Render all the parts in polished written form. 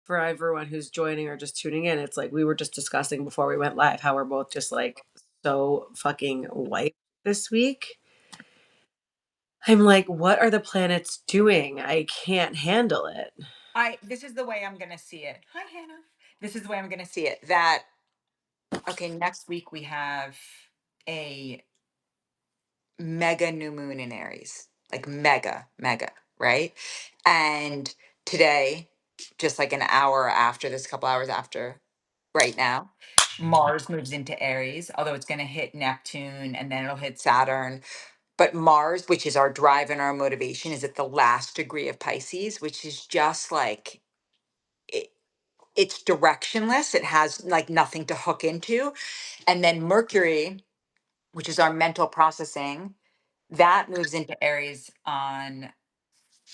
for everyone who's joining or just tuning in, it's like we were just discussing before we went live how we're both just like so fucking wiped this week. I'm like, what are the planets doing? I can't handle it. This is the way I'm gonna see it. Hi, Hannah. This is the way I'm gonna see it. That okay, next week we have a mega new moon in Aries. Like mega, right? And today, just like an hour after this, couple hours after right now, Mars moves into Aries, although it's gonna hit Neptune and then it'll hit Saturn. But Mars, which is our drive and our motivation, is at the last degree of Pisces, which is just like it's directionless. It has like nothing to hook into. And then Mercury, which is our mental processing, that moves into Aries on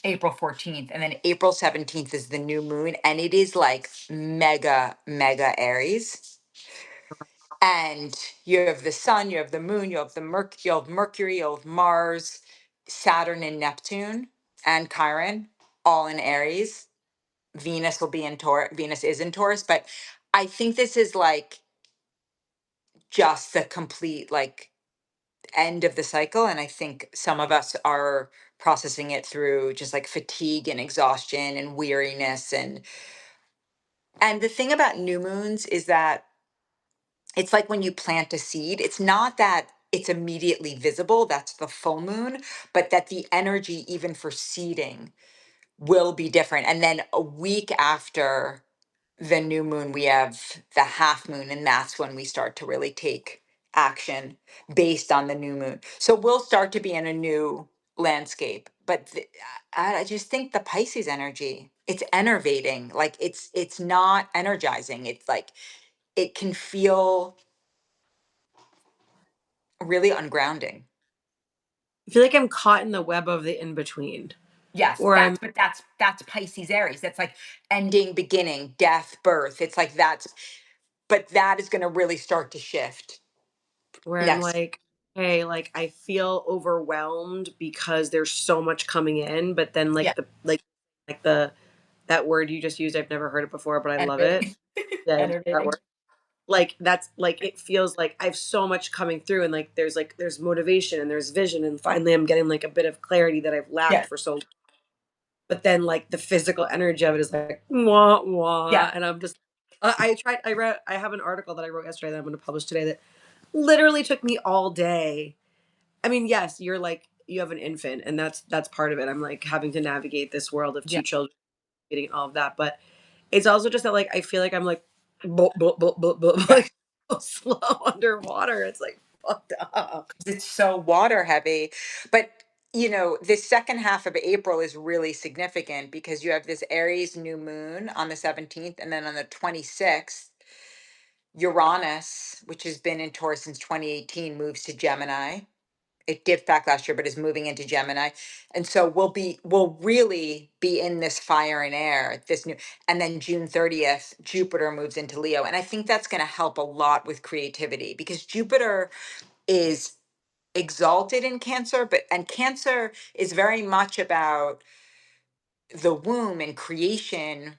April 14th. And then April 17th is the new moon. And it is like mega Aries. And you have the sun, you have the moon, you have Mercury, you have Mars, Saturn and Neptune and Chiron all in Aries. Venus will be in Taurus. Venus is in Taurus, but I think this is like just the complete like end of the cycle. And I think some of us are processing it through just like fatigue and exhaustion and weariness. And the thing about new moons is that it's like when you plant a seed, it's not that it's immediately visible, that's the full moon, but that the energy, even for seeding, will be different. And then a week after the new moon, we have the half moon, and that's when we start to really take action based on the new moon. So we'll start to be in a new landscape. But I just think the Pisces energy, it's enervating. Like it's not energizing. It's like it can feel really ungrounding. I feel like I'm caught in the web of the in between. Yes, Or I'm that's Pisces Aries. That's like ending, beginning, death, birth. It's like but that is going to really start to shift where I'm next. like, hey, like I feel overwhelmed because there's so much coming in, but then Yeah, like the that word you just used, I've never heard it before, but I love it. enervating. Yeah, I love that Enervating. word. Like that's like it feels like I have so much coming through and like there's motivation and there's vision and finally I'm getting like a bit of clarity that I've lacked Yeah, for so long. But then like the physical energy of it is like wah wah yeah, and I'm just I have an article that I wrote yesterday that I'm going to publish today that literally took me all day. I mean, yes, you're like you have an infant and that's part of it. I'm like having to navigate this world of yeah, two children getting all of that, but it's also just that like I feel like I'm like yeah. like so slow underwater. It's like fucked up. It's so water heavy. But, this second half of April is really significant because you have this Aries new moon on the 17th, and then on the 26th, Uranus, which has been in Taurus since 2018, moves to Gemini. It dipped back last year, but is moving into Gemini. And so we'll really be in this fire and air, this new, and then June 30th, Jupiter moves into Leo. And I think that's going to help a lot with creativity because Jupiter is exalted in Cancer, and Cancer is very much about the womb and creation,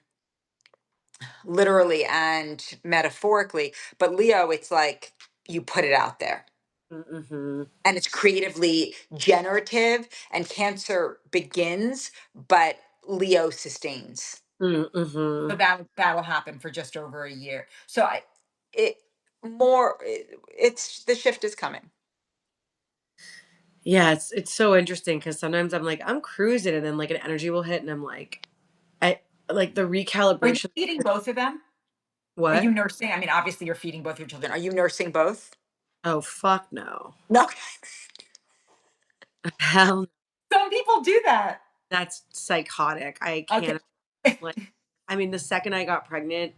literally and metaphorically. But Leo, it's like you put it out there Mm-hmm. and it's creatively generative, and Cancer begins, but Leo sustains. Mm-hmm. So that'll happen for just over a year. So it it's the shift is coming. Yeah, it's so interesting because sometimes I'm like I'm cruising and then like an energy will hit and I'm like I like the Are you recalibration. feeding both of them? Are you What? nursing? I mean, obviously you're feeding both your children. Are you nursing both? Oh fuck no. No. Hell no. Some people do that. That's psychotic. I Okay. can't like I mean the second I got pregnant,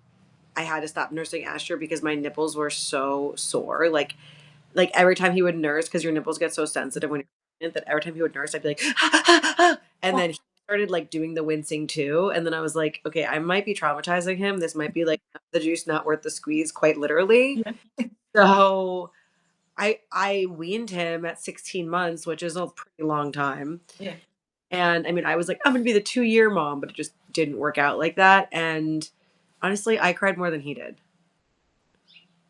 I had to stop nursing Asher because my nipples were so sore. Like every time he would nurse, because your nipples get so sensitive when you're pregnant, that every time he would nurse, I'd be like, and then he started like doing the wincing too. And then I was like, okay, I might be traumatizing him. This might be like the juice not worth the squeeze, quite literally. Yeah. So I weaned him at 16 months, which is a pretty long time. Yeah. And I mean, I was like, I'm gonna be the 2-year mom, but it just didn't work out like that. And Honestly, I cried more than he did.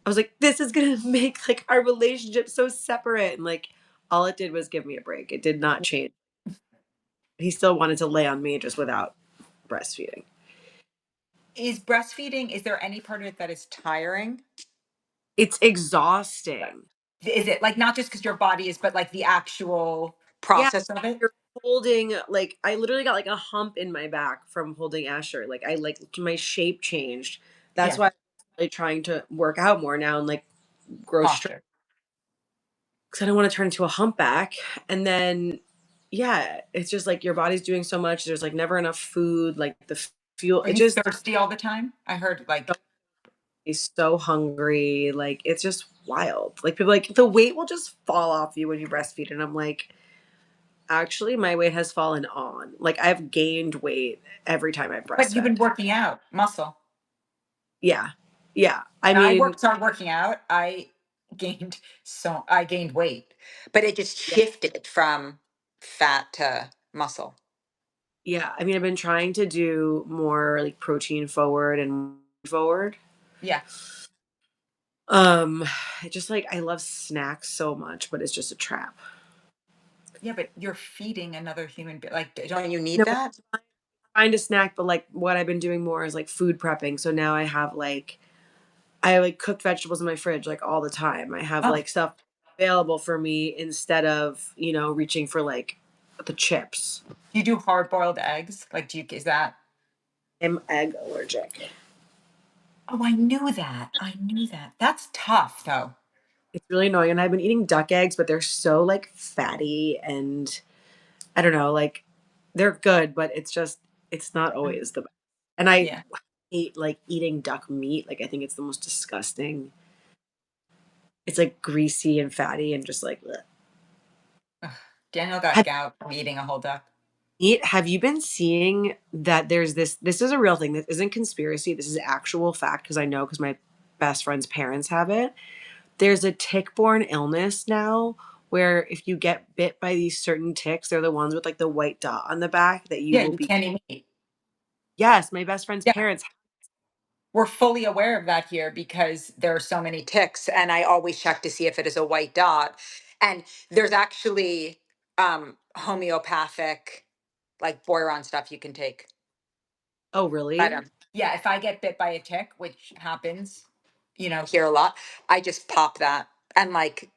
I was like, this is gonna make like our relationship so separate. And like all it did was give me a break. It did not change. He still wanted to lay on me just without breastfeeding. Is breastfeeding, is there any part of it that is tiring? It's exhausting. Is it like not just because your body is, but like the actual Yeah. process of it? You're holding like I literally got like a hump in my back from holding Asher. Like I like my shape changed. That's Yeah, why I'm really trying to work out more now and like grow strength posture. because I don't want to turn into a humpback. And then, yeah, it's just like your body's doing so much. There's like never enough food, like the fuel. Are It you just thirsty all the time? I heard like, is so hungry. Like it's just wild. Like people like the weight will just fall off you when you breastfeed, and I'm like, actually, my weight has fallen on. Like I've gained weight every time I but you've been breastfed. working out muscle. Yeah, yeah. I When I mean, started working out, I gained weight, but it just yeah, shifted from fat to muscle. yeah. I mean, I've been trying to do more like protein forward and forward. Yeah. Um, I just like I love snacks so much, but it's just a trap. Yeah, but you're feeding another human being. Like, don't you No, need that? trying to snack, but like what I've been doing more is like food prepping. So now I like cook vegetables in my fridge like all the time. I have Oh, like stuff available for me instead of, reaching for like the chips. you do hard boiled eggs? Like, is that? I'm egg allergic. Oh, I knew that. I knew that. That's tough, though. It's really annoying. And I've been eating duck eggs, but they're so like fatty and I don't know, like they're good, but it's not Mm. always the best. And I Yeah. hate like eating duck meat. Like I think it's the most disgusting. It's like greasy and fatty and just like bleh. Ugh. Daniel got Have gout from eating a whole duck. have you been seeing that there's this is a real thing. This isn't conspiracy. This is actual fact because I know because my best friend's parents have it. There's a tick-borne illness now where if you get bit by these certain ticks, they're the ones with like the white dot on the back that you Yeah, will you be. can't eat meat. Yes, my best friend's Yeah. parents. We're fully aware of that here because there are so many ticks, and I always check to see if it is a white dot. And there's actually homeopathic, like boron stuff you can take. Oh, But really? yeah, if I get bit by a tick, which happens, here a lot, I just pop that and like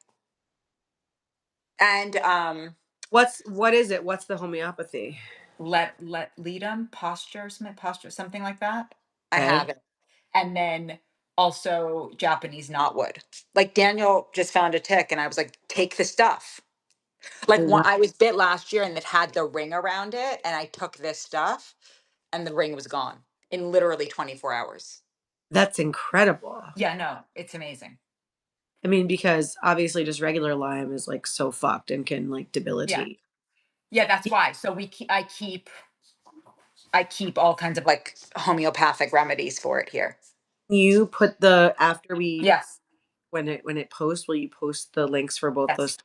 and What is it? What's the homeopathy? let lead them posture something like that. I have Okay. it, and then also Japanese knotwood. Like Daniel just found a tick, and I was like, take the stuff. Like Wow, I was bit last year, and it had the ring around it, and I took this stuff, and the ring was gone in literally 24 hours. that's incredible. Yeah, no, it's amazing. I mean, because obviously just regular Lyme is like so fucked and can like Yeah. debilitate. Yeah, that's why. So I keep all kinds of like homeopathic remedies for it here. You put the after we Yes. when it posts, will you post the links for both Yes. those?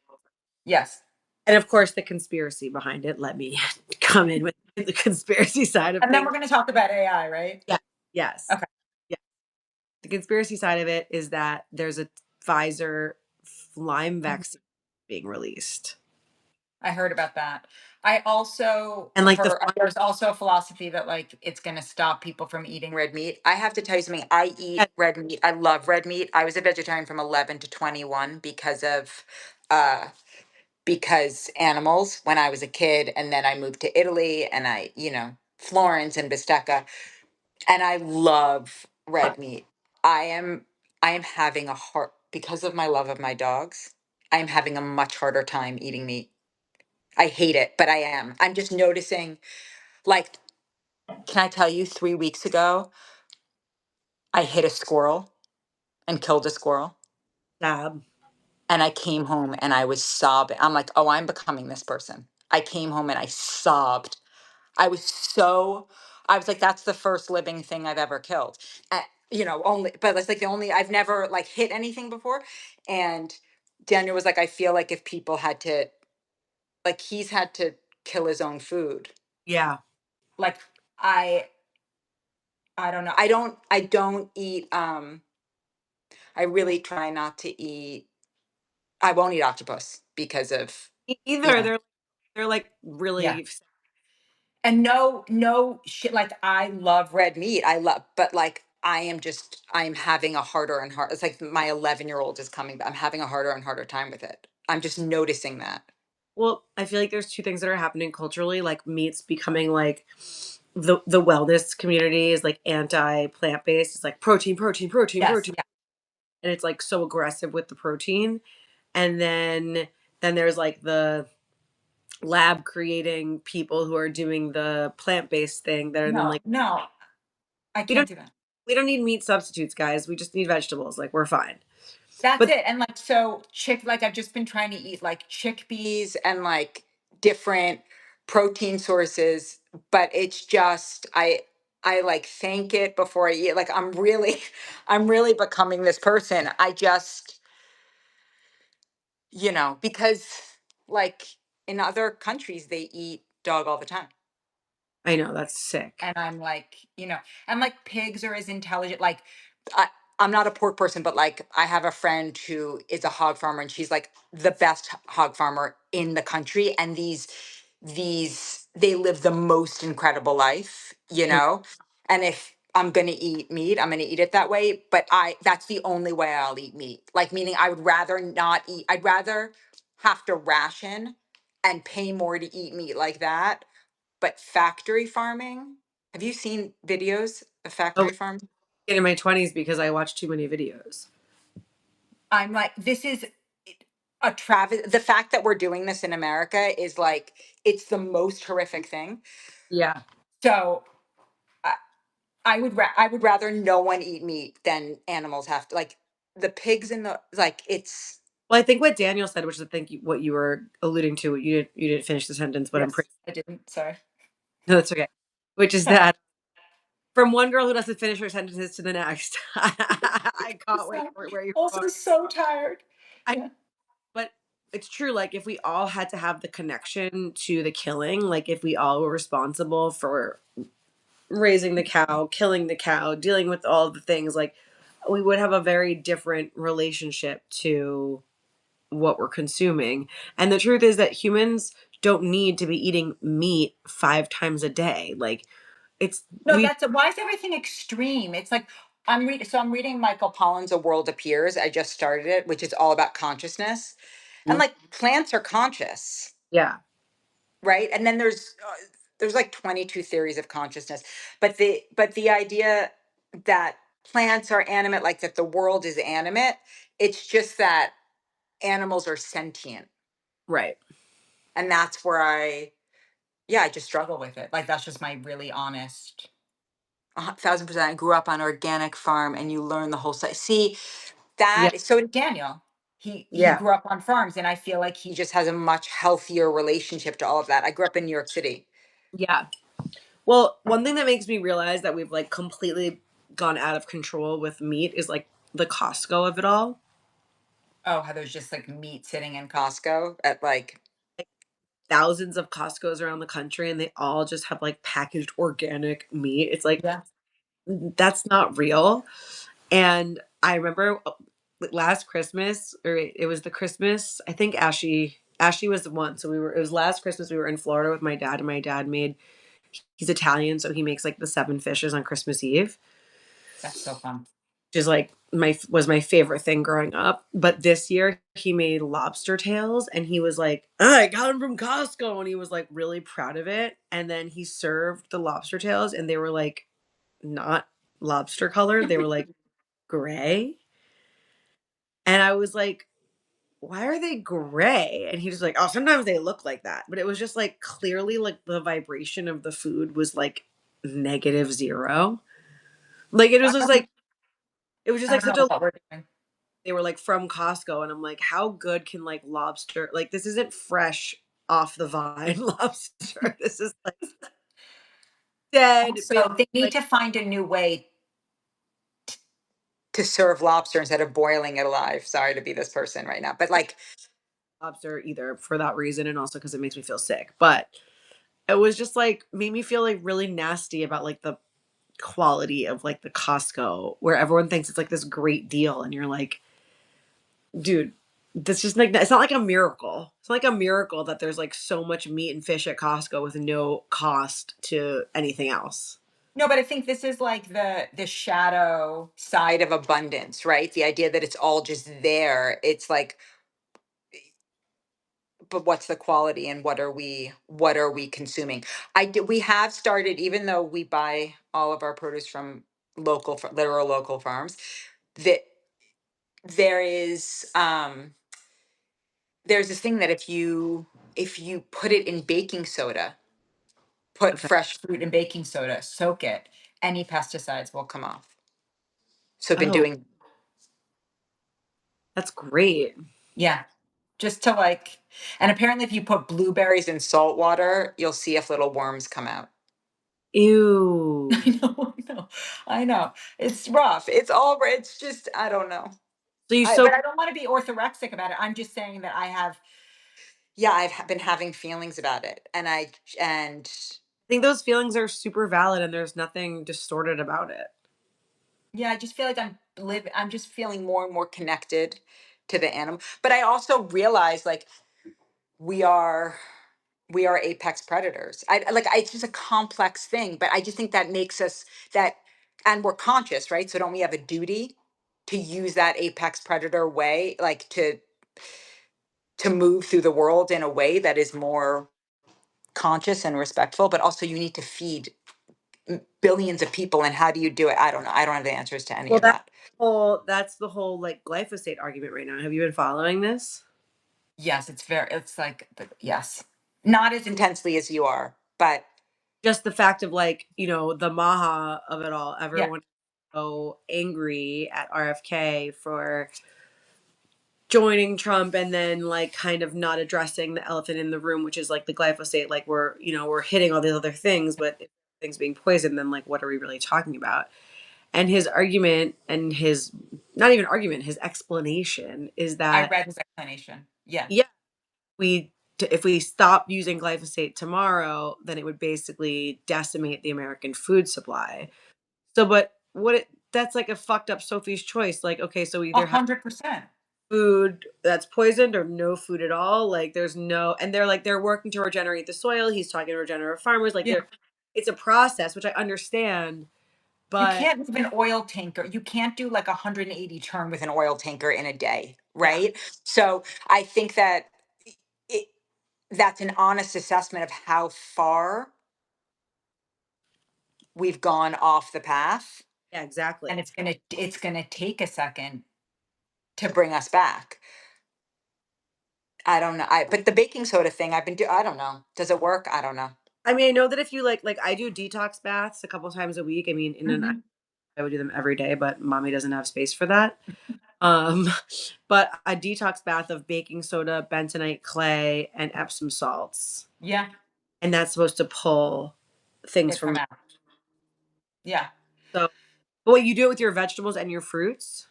Yes. And of course, the conspiracy behind it. Let me come in with the conspiracy side of And then things. we're going to talk about AI, right? Yeah. Yes. Okay. Yeah. The conspiracy side of it is that there's a Pfizer Lyme Mhm. vaccine being released, I heard about that. I also and like the heard there's also a philosophy that like it's going to stop people from eating red meat. I have to tell you something. I eat red meat. I love red meat. I was a vegetarian from 11 to 21 uh because animals when I was a kid, and then I moved to Italy, and Florence and Bistecca, and I love red meat. I am I am having a hard because of my love of my dogs. I am having a much harder time eating meat. I hate it, but I am. I'm just noticing, like, can I tell you 3 weeks ago I hit a squirrel and killed a squirrel, stab. and I came home and I was sobbing. I'm like, "Oh, I'm becoming this person." I came home and I sobbed. I was so, I was like, that's the first living thing I've ever killed. Only, but it's like I've never like hit anything before. And Daniel was like, I feel like if people had to, like, he's had to kill his own food. Yeah. Like, I, I don't know. I don't eat I really try not to eat. I won't eat octopus because of, Either yeah. they're like Yeah. really And no shit, like I love red meat. I love, but like I'm having a harder and harder. It's like my 11-year-old is coming, but I'm having a harder and harder time with it. I'm just noticing that. well, I feel like there's two things that are happening culturally, like meat's becoming like the wellness community is like anti plant based. It's like protein, protein, protein, Yes, protein, yeah. and it's like so aggressive with the protein. And then there's like the lab creating people who are doing the plant based thing that are then No, like no, I we can't don't do that. we don't need meat substitutes, guys. We just need vegetables. Like we're fine. That's But it. And like so like I've just been trying to eat like chickpeas and like different protein sources, but it's just I like thank it before I eat. Like I'm really I'm really becoming this person. I just, because like in other countries they eat dog all the time. I know that's sick. And I'm like, and like pigs are as intelligent. Like, I, I'm not a pork person, but like, I have a friend who is a hog farmer, and she's like the best hog farmer in the country. And they live the most incredible life, And if I'm gonna eat meat, I'm gonna eat it that way. But that's the only way I'll eat meat. Like, meaning I would rather not eat. I'd rather have to ration and pay more to eat meat like that. But factory farming, have you seen videos of Oh, factory farm? in my 20s because I watched too many videos. I'm like, this is a travesty. The fact that we're doing this in America is like, it's the most horrific thing. Yeah. So I, I would rather no one eat meat than animals have to, like, the pigs in the, like, it's, Well, I think what Daniel said, which is I think what you were alluding to, you didn't finish the sentence, but I'm yes, pretty I didn't. Sorry. no, that's okay. Which is that from one girl who doesn't finish her sentences to the next. I caught So, where you're going. also so tired. I Yeah. but it's true. Like if we all had to have the connection to the killing, like if we all were responsible for raising the cow, killing the cow, dealing with all the things, like we would have a very different relationship to what we're consuming. And the truth is that humans don't need to be eating meat 5 times a day. Like it's No, we that's why is everything extreme? It's like I'm reading Michael Pollan's A World Appears. I just started it, which is all about consciousness. And like plants are conscious, yeah. right? And then there's like 22 theories of consciousness. But the idea that plants are animate, like that the world is animate, it's just that animals are sentient. Right. And that's where I just struggle with it. Like that's just my really honest 1,000%. I grew up on organic farm, and you learn the whole site. See, Yeah. so did Daniel. He Yeah. grew up on farms, and I feel like he just has a much healthier relationship to all of that. I grew up in New York City. Yeah. Well, one thing that makes me realize that we've like completely gone out of control with meat is like the Costco of it all. Oh, how there's just like meat sitting in Costco at like, Like thousands of Costco's around the country and they all just have like packaged organic meat. It's like yeah, that's not real. And I remember last Christmas, or it was the Christmas, I think Ashley was the one. So it was last Christmas we were in Florida with my dad and my dad made he's Italian, so he makes like the 7 fishes on Christmas Eve, that's so fun. which is like my favorite thing growing up. But this year he made lobster tails and he was like, "Oh, I got them from Costco," and he was like really proud of it. And then he served the lobster tails and they were like not lobster colored, they were like gray. And I was like, why are they gray? And he was like, oh, sometimes they look like that. But it was just like clearly like the vibration of the food was like -0. Like it I was just don't, like it was just I like don't such know a what we're doing. they were like from Costco and I'm like, how good can like lobster like this isn't fresh off the vine lobster. This is like dead, been Also, they need like to find a new way to serve lobster instead of boiling it alive. Sorry to be this person right now, but like, lobster either for that reason and also because it makes me feel sick. But it was just like made me feel like really nasty about like the quality of like the Costco where everyone thinks it's like this great deal and you're like, dude, that's just like it's not like a miracle. It's not like a miracle that there's like so much meat and fish at Costco with no cost to anything else. No, but I think this is like the shadow side of abundance, right? The idea that it's all just there. It's like, but what's the quality and what are we consuming? We have started, even though we buy all of our produce from literal local farms, that there is there's this thing that if you put it in baking soda, put Okay. fresh fruit in baking soda, soak it, any pesticides will come off. So I've been Oh, doing, that's great. yeah, just to like, and apparently if you put blueberries in salt water, you'll see if little worms come out. Ew. I know, I know, I know. It's rough. It's just, I don't know. So you But soak. I don't want to be orthorexic about it. I'm just saying that yeah, been having feelings about it. And I think those feelings are super valid and there's nothing distorted about it. yeah, I just feel like I'm just feeling more and more connected to the animal. But I also realize like we are we are apex predators. It's just a complex thing, but I just think that makes us that, and we're conscious, right? So don't we have a duty to use that apex predator way, like to move through the world in a way that is more conscious and respectful, but also you need to feed billions of people. And how do you do it? I don't know. I don't have the answers to any Well, of that. that's the whole like glyphosate argument right now. Have you been following this? Yes, it's like, yes, not as intensely as you are, but Just the fact of like, the maha of it all, yeah, everyone so angry at RFK for joining Trump and then like kind of not addressing the elephant in the room, which is like the glyphosate. Like we're hitting all these other things, but if things being poisoned, then like what are we really talking about? And his argument and his not even argument, his explanation is I that read his explanation. Yeah, yeah, if we stop using glyphosate tomorrow, then it would basically decimate the American food supply. So, but that's like a fucked up Sophie's choice. Like, okay, so we a either have 100%. food that's poisoned or no food at all. Like, there's no, and they're working to regenerate the soil. He's talking to regenerative farmers. Like, Yeah. it's a process, which I understand, You but can't move an oil tanker. You can't do like a 180 turn with an oil tanker in a day, yeah, right? So I think that it, that's an honest assessment of how far we've gone off the path, yeah, and exactly. it's gonna take a second to bring us back. I don't know. But the baking soda thing, I don't know. Does it work? I don't know. I mean, I know that if you like I do detox baths a couple times a week. I mean, Hmm. I would do them every day, but mommy doesn't have space for that. Um, but a detox bath of baking soda, bentonite clay, and Epsom salts, Yeah, and that's supposed to pull things it from from. out. Yeah, So, but wait, you do it with your vegetables and your fruits?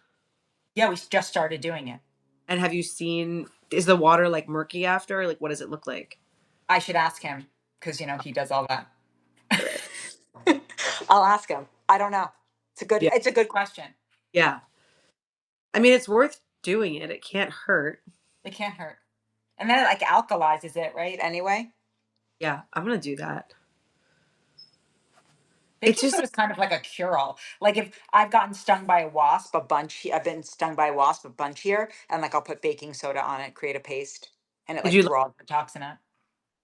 yeah. We just started doing it. And have you seen? Is the water like murky after? Like, what does it look like? I should ask him because he does all that. Do it. I'll ask him. I don't know. Yeah, It's a good question. yeah. I mean, it's worth doing it. It can't hurt. It can't hurt. And then it like alkalizes it, right? Anyway, Yeah, I'm gonna do that. It's baking just soda is kind of like a cure-all. Like if I've gotten stung by a wasp, I've been stung by a wasp a bunch here, and like I'll put baking soda on it, create a paste, and it did like you like draws the toxin out.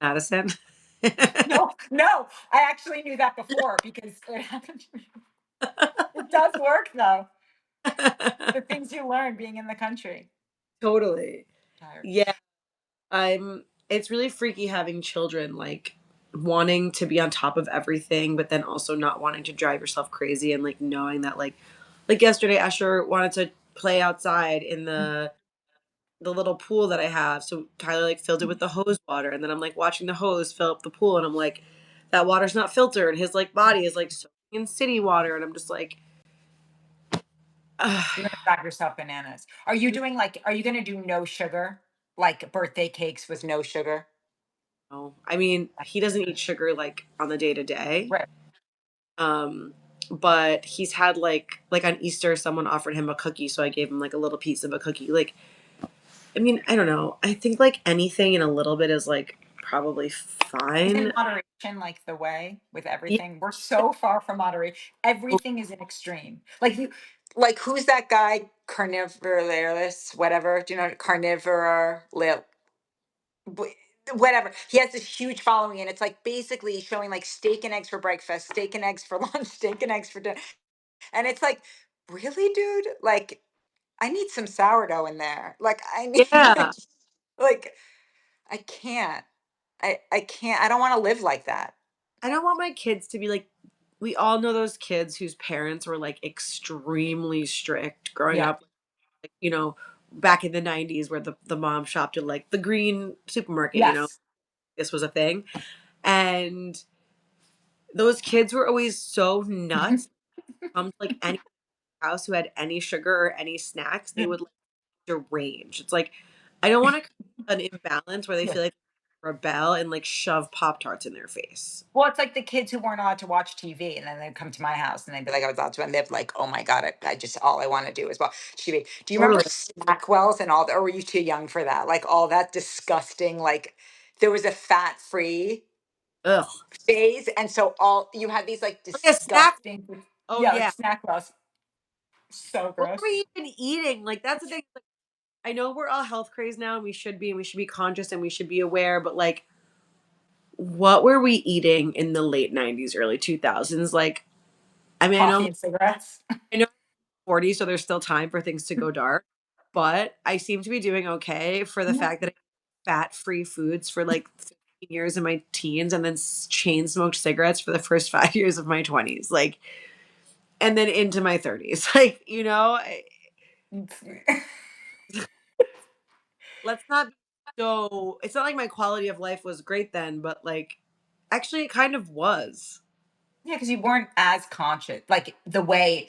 Madison? No, no, I actually knew that before because it happened to me. It does work though. The things you learn being in the country. Totally. Tired. Yeah, it's really freaky having children like wanting to be on top of everything, but then also not wanting to drive yourself crazy and like knowing that like yesterday Asher wanted to play outside in the little pool that I have. So Tyler like filled it with the hose water and then I'm like watching the hose fill up the pool and I'm like, that water's not filtered. His like body is like soaking in city water and I'm just like, ugh, You're gonna drive yourself bananas. Are you gonna do no sugar? Like birthday cakes with no sugar? no. I mean, he doesn't eat sugar like on the day to day. Right. Um, but he's had like on Easter someone offered him a cookie, so I gave him like a little piece of a cookie. Like, I mean, I don't know. I think like anything in a little bit is like probably Isn't fine. moderation like the way with Yeah. everything? We're so far from moderation. Everything is an extreme. Like you, like who's that guy? Carnivorous, whatever. Do you know carnivore? Whatever. He has this huge following, and it's like basically showing like steak and eggs for breakfast, steak and eggs for lunch, steak and eggs for dinner, and it's like, really, dude? Like, I need some sourdough in there. Like, I need Yeah. like, I can't. I can't. I don't want to live like that. I don't want my kids to be like, we all know those kids whose parents were like extremely strict growing Yeah. up, like, back in the 90s where the mom shopped at like the green supermarket, Yes. this was a thing. And those kids were always so nuts. Come to like any house who had any sugar or any snacks, they would like derange. It's like, I don't want to an imbalance where they Yeah. feel like they rebel and like shove Pop Tarts in their face. Well, it's like the kids who weren't allowed to watch TV, and then they'd come to my house, and they'd be like, "I was allowed to," and they'd be like, "Oh my god, I just all I want to do is watch TV." Do you remember Totally. Snackwells and all that? Or were you too young for that? Like all that disgusting. Like there was a fat-free Ugh. phase, and so all you had these like Oh, yeah, snack. disgusting. Oh Yeah, like yeah. Snackwells. So What were gross. we even eating? Like that's the thing. Like, I know we're all health crazed now, and we should be conscious, and we should be aware. But like, what were we eating in the late '90s, early 2000s? Like, I mean, Coffee and cigarettes. I know, I'm 40, so there's still time for things to go dark. But I seem to be doing okay for the Yeah. fact that I ate fat-free foods for like 15 years in my teens, and then chain smoked cigarettes for the first 5 years of my 20s. Like, and then into my 30s. Like, let's not be so. It's not like my quality of life was great then, but like, actually, it kind of was. Yeah, because you weren't as conscious, like the way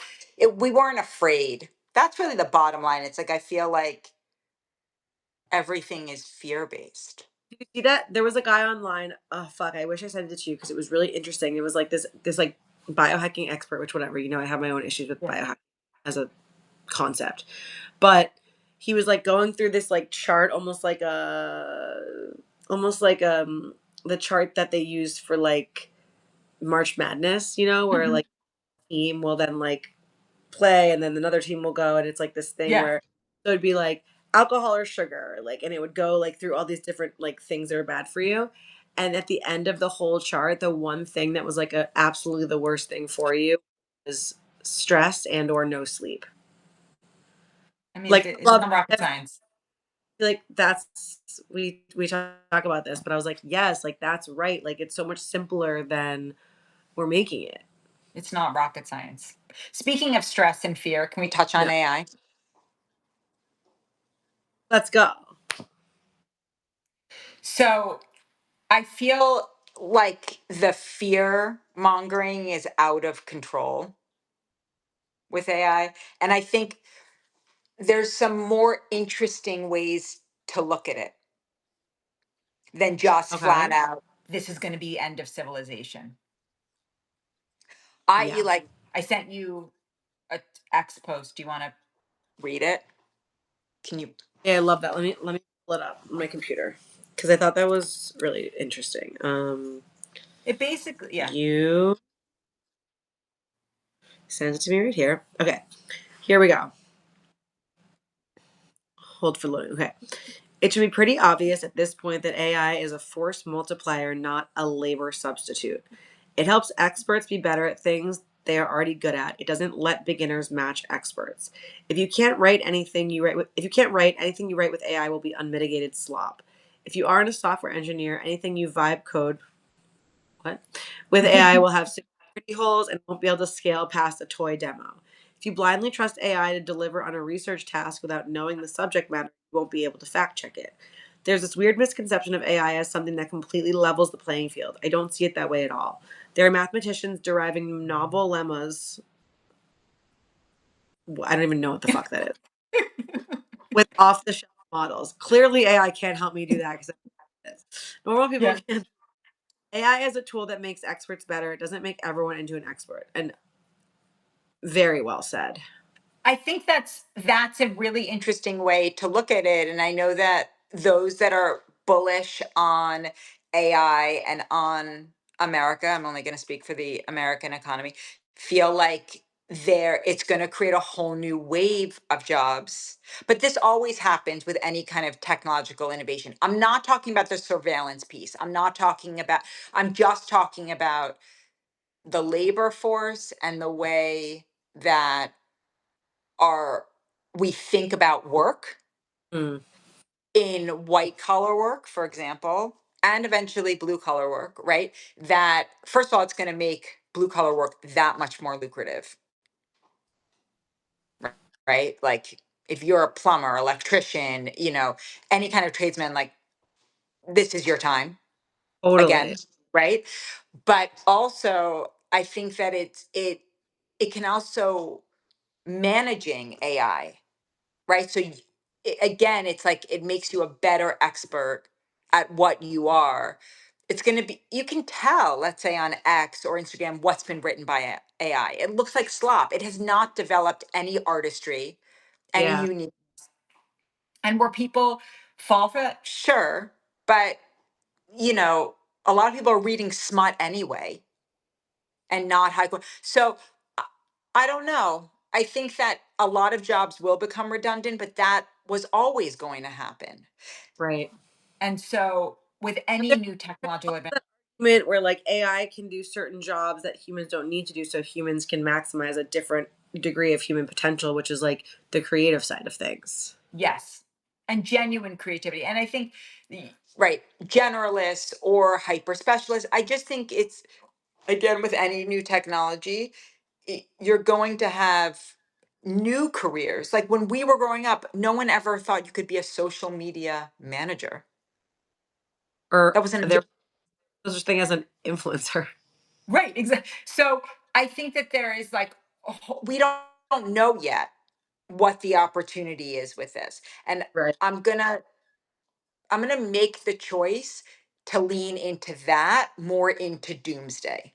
we weren't afraid. That's really the bottom line. It's like I feel like everything is fear based. Did you see that? There was a guy online. Oh fuck! I wish I sent it to you because it was really interesting. It was like this like biohacking expert, which whatever. I have my own issues with Yeah. biohacking as a concept, but he was like going through this like chart, almost like the chart that they used for like March Madness. Where Mhm. like team will then like play and then another team will go and it's like this thing Yeah. where so it'd be like alcohol or sugar like and it would go like through all these different like things that are bad for you, and at the end of the whole chart the one thing that was like absolutely the worst thing for you is stress and or no sleep. I mean, Like it's love not rocket I science. feel like that's we talk about this, but I was like yes, like that's right, like it's so much simpler than we're making it. It's not rocket science. Speaking of stress and fear, can we touch on No, AI? let's go. So I feel like the fear mongering is out of control with AI. And I think there's some more interesting ways to look at it than just flat Okay. out, this is going to be end of civilization. I.e., Yeah. like, I sent you a X post. Do you want to read it? Can you? Yeah, I love that. Let me pull it up on my computer because I thought that was really interesting. It basically, yeah. You sent it to me right here. Okay, here we go. Hold for loading. Okay, it should be pretty obvious at this point that AI is a force multiplier, not a labor substitute. It helps experts be better at things they are already good at. It doesn't let beginners match experts. If you can't write anything you write with AI will be unmitigated slop. If you aren't a software engineer, anything you vibe code what? With AI will have security holes and won't be able to scale past a toy demo. If you blindly trust AI to deliver on a research task without knowing the subject matter, you won't be able to fact check it. There's this weird misconception of AI as something that completely levels the playing field. I don't see it that way at all. There are mathematicians deriving novel lemmas. I don't even know what the fuck that is. With off the shelf models. Clearly, AI can't help me do that because normal people Yeah. can't. AI is a tool that makes experts better. It doesn't make everyone into an expert. And Very well said. I think that's a really interesting way to look at it. And I know that those that are bullish on AI and on America, I'm only going to speak for the American economy, feel like it's going to create a whole new wave of jobs. But this always happens with any kind of technological innovation. I'm not talking about the surveillance piece. I'm just talking about the labor force and the way that our we think about work Mm, in white collar work, for example, and eventually blue collar work, right? That first of all, it's going to make blue collar work that much more lucrative, right? Like if you're a plumber, electrician, any kind of tradesman, like this is your time again, totally. right? But also, I think that it can also managing AI, right? So again, it's like it makes you a better expert at what you are. It's going to be, you can tell, let's say on X or Instagram, what's been written by AI. It looks like slop. It has not developed any artistry, any Yeah. unique. And where people fall for that, sure. But, you know, a lot of people are reading smut anyway and not high quality. So I I don't know. I think that a lot of jobs will become redundant, but that was always going to happen. Right. And so with But any new technological advance, that argument where like AI can do certain jobs that humans don't need to do, so humans can maximize a different degree of human potential, which is like the creative side of things. yes, and genuine creativity. And I think right, generalists or hyper specialists, I just think it's again with any new technology, you're going to have new careers. Like when we were growing up, no one ever thought you could be a social media manager. Or That wasn't there was such thing as an influencer. right, exactly. So I think that there is like we don't know yet what the opportunity is with this. And Right. I'm gonna I'm gonna make the choice to lean into that more into doomsday.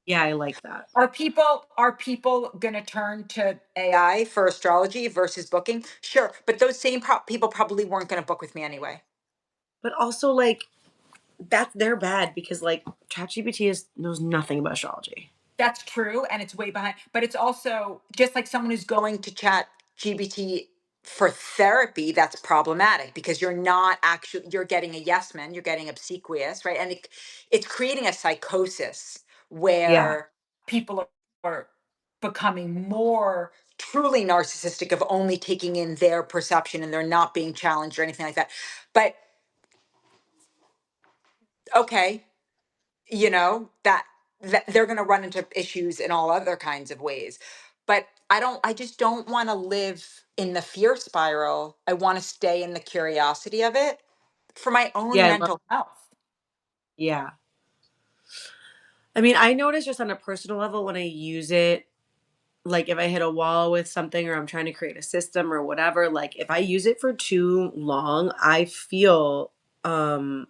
Yeah, I like that. Are people gonna turn to AI for astrology versus booking? Sure, but those same people probably weren't gonna book with me anyway. But also like that's they're bad because like ChatGPT is knows nothing about astrology. That's true, and it's way behind. But it's also just like someone who's going to chat GBT for therapy, that's problematic because you're getting a yes man, you're getting obsequious, right? And it's creating a psychosis Yeah. where people are becoming more truly narcissistic of only taking in their perception and they're not being challenged or anything like that. But okay, that they're going to run into issues in all other kinds of ways, but I just don't want to live in the fear spiral. I want to stay in the curiosity of it for my own Yeah, I love mental health. yeah. I mean, I notice just on a personal level when I use it, like if I hit a wall with something or I'm trying to create a system or whatever, like if I use it for too long, um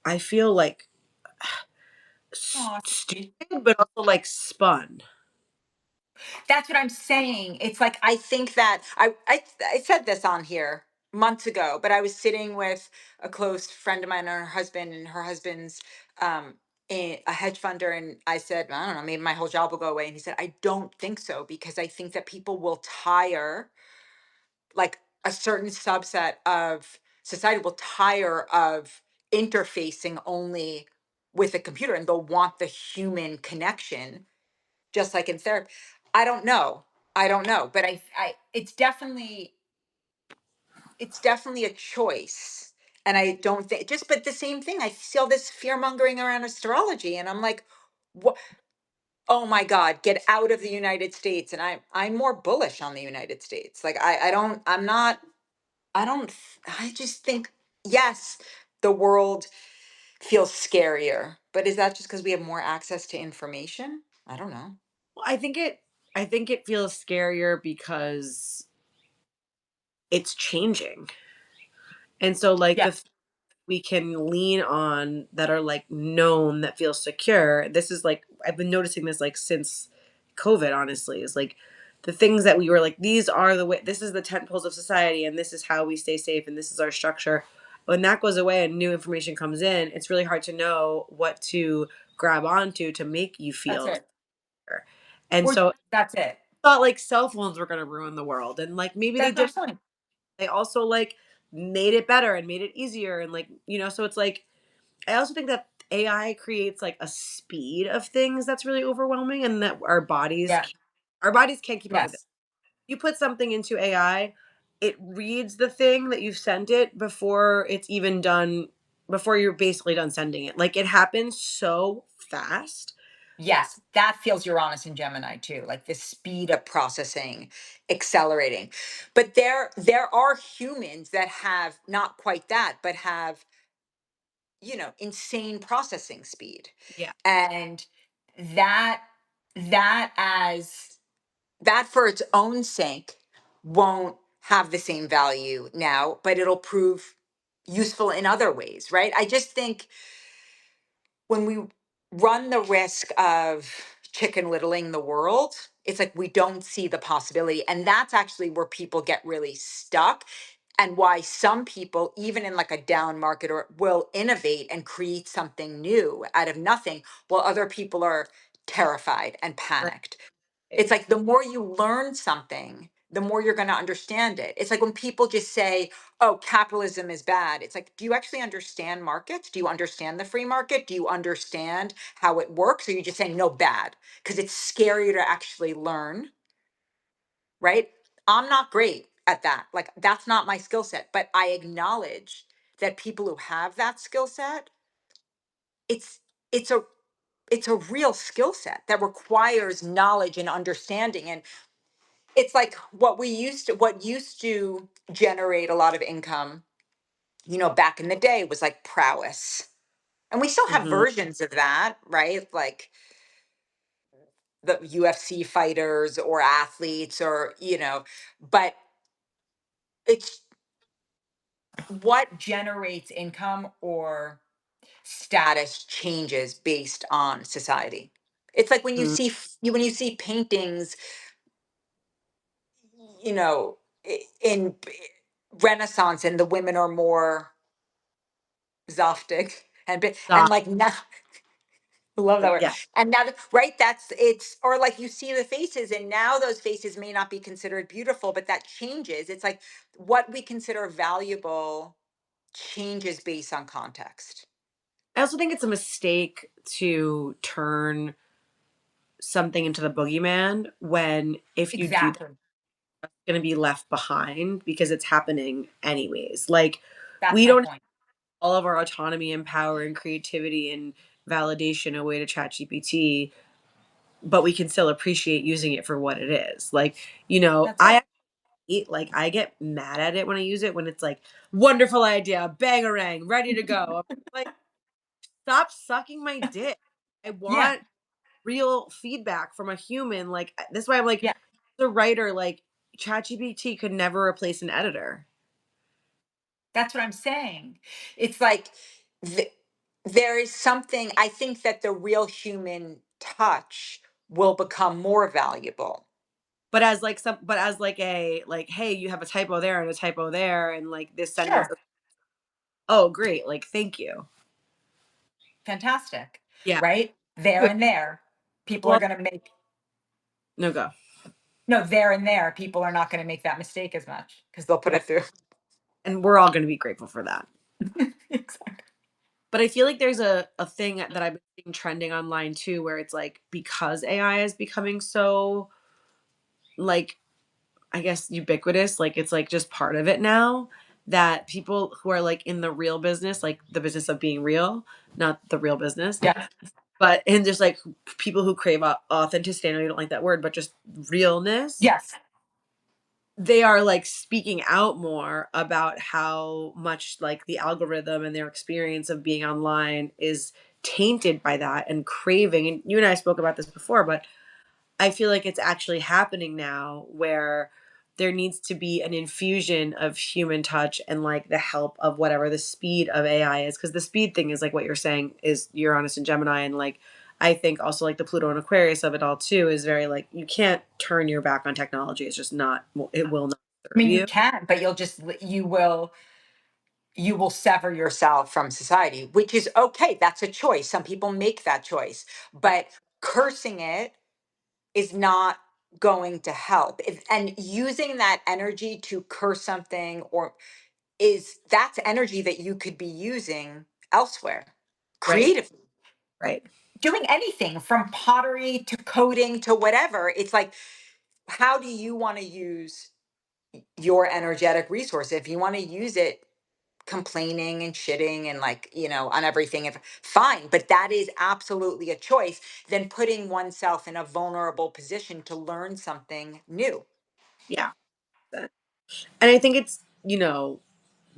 I feel like Oh, stupid but also like spun. that's what I'm saying. It's like I think that I said this on here months ago, but I was sitting with a close friend of mine and her husband, and her husband's um a hedge funder, and I said, I don't know, maybe my whole job will go away. And he said, I don't think so, because I think that people will tire, like a certain subset of society will tire of interfacing only with a computer, and they'll want the human connection, just like in therapy. I don't know. I don't know, but it's definitely a choice. And I don't think just, but the same thing. I see all this fear mongering around astrology, and I'm like, what? Oh my God, get out of the United States. And I'm more bullish on the United States. Like I don't, I'm not, I don't, I just think, yes, the world feels scarier, but is that just because we have more access to information? I don't know. Well, I think it feels scarier because it's changing. And so like Yeah. we can lean on that are like known that feel secure. This is like I've been noticing this like since COVID honestly is like the things that we were like, these are the way, this is the tent poles of society, and this is how we stay safe, and this is our structure. When that goes away and new information comes in, it's really hard to know what to grab onto to make you That's feel it. secure. And Or so that's it. thought like cell phones were going to ruin the world, and like maybe they That's did. my point. They also like made it better and made it easier, and like, so it's like I also think that AI creates like a speed of things that's really overwhelming, and that Yeah. our bodies can't keep up with it. Yes. You put something into AI, it reads the thing that you've sent it before it's even done, before you're basically done sending it. Like it happens so fast. Yes, that feels Uranus and Gemini too, like the speed of processing accelerating. But there are humans that have not quite that, but have, insane processing speed. Yeah. And that that as that for its own sake won't have the same value now, but it'll prove useful in other ways, right? I just think when we run the risk of chicken littling the world, it's like we don't see the possibility. And that's actually where people get really stuck, and why some people, even in like a down market, or will innovate and create something new out of nothing, while other people are terrified and panicked. Right. It's like the more you learn something, the more you're going to understand it. It's like when people just say, oh, capitalism is bad. It's like, do you actually understand markets? Do you understand the free market? Do you understand how it works? Or are you just saying, no, bad? Because it's scarier to actually learn, right? I'm not great at that. Like, that's not my skill set. But I acknowledge that people who have that skill set, it's, it's a, it's a real skill set that requires knowledge and understanding. And it's like what used to generate a lot of income, back in the day, was like prowess. And we still have Mhm. versions of that, right? Like the UFC fighters or athletes, or, but it's what generates income or status changes based on society. It's like when you Mhm. see when you see paintings, in Renaissance, and the women are more Zoftig and Stop. like now, I love that word. Yeah. And now, right, that's it's or like you see the faces, and now those faces may not be considered beautiful, but that changes. It's like what we consider valuable changes based on context. I also think it's a mistake to turn something into the boogeyman when if you do that, Exactly. it's going to be left behind because it's happening anyways. Like That's we my don't have point. all of our autonomy and power and creativity and validation away to ChatGPT, but we can still appreciate using it for what it is. Like, That's it. I get mad at it when I use it when it's like wonderful idea, bangarang, ready to go. I'm like, stop sucking my dick. I Yeah. want real feedback from a human. Like this is why I'm like Yeah. the writer, like ChatGPT could never replace an editor. That's what I'm saying. It's like th- there is something, I think that the real human touch will become more valuable. But as like a like, hey, you have a typo there and a typo there, and like this sentence. Sure. Oh, great! Like, thank you. Fantastic. Yeah. Right? There Good. and there. People are Well, going to make, no go. no, there and there, people are not going to make that mistake as much because they'll put Right. it through. And we're all going to be grateful for that. Exactly. But I feel like there's a thing that I've been seeing trending online too, where it's like because AI is becoming so like I guess ubiquitous, like it's like just part of it now, that people who are like in the real business, like the business of being real, not the real business, Yeah. but and just like people who crave authenticity. I know you don't like that word, but just realness. Yes. They are like speaking out more about how much like the algorithm and their experience of being online is tainted by that and craving. And you and I spoke about this before, but I feel like it's actually happening now where there needs to be an infusion of human touch and like the help of whatever the speed of AI is. Because the speed thing is like what you're saying is Uranus and Gemini. And like, I think also like the Pluto and Aquarius of it all too is very like you can't turn your back on technology. It's just not, it will not I serve mean, you you. can, but you will sever yourself from society, which is okay. That's a choice. Some people make that choice, but cursing it is not going to help. And using that energy to curse something or is that's energy that you could be using elsewhere Right. creatively, Right. doing anything from pottery to coding to whatever. It's like, how do you want to use your energetic resource? If you want to use it complaining and shitting and like, on everything, if fine, but that is absolutely a choice, then putting oneself in a vulnerable position to learn something new. Yeah. And I think it's,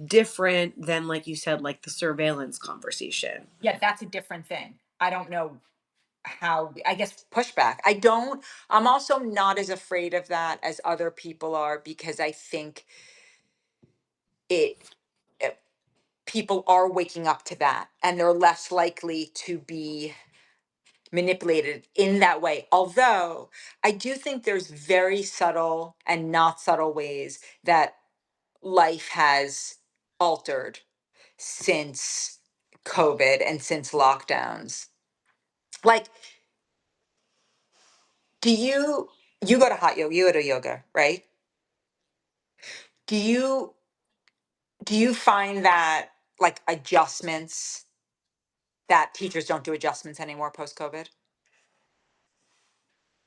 different than like you said, like the surveillance conversation. Yeah, that's a different thing. I don't know how, I guess, pushback. I'm also not as afraid of that as other people are, because I think it, it people are waking up to that and they're less likely to be manipulated in that way. Although I do think there's very subtle and not subtle ways that life has altered since COVID and since lockdowns. Like, do you go to hot yoga, you go to yoga, right? Do you do you find that like adjustments that teachers don't do adjustments anymore post COVID?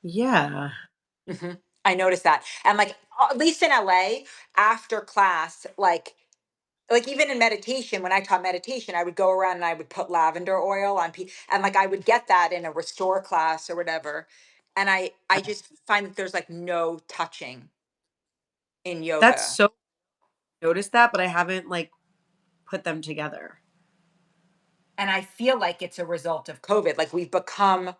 Yeah. Hmm. I noticed that. And like at least in LA, after class, like even in meditation, when I taught meditation, I would go around and I would put lavender oil on and like I would get that in a restore class or whatever. And I just find that there's like no touching in That's yoga. so noticed that, but I haven't like put them together. And I feel like it's a result of COVID. Like we've become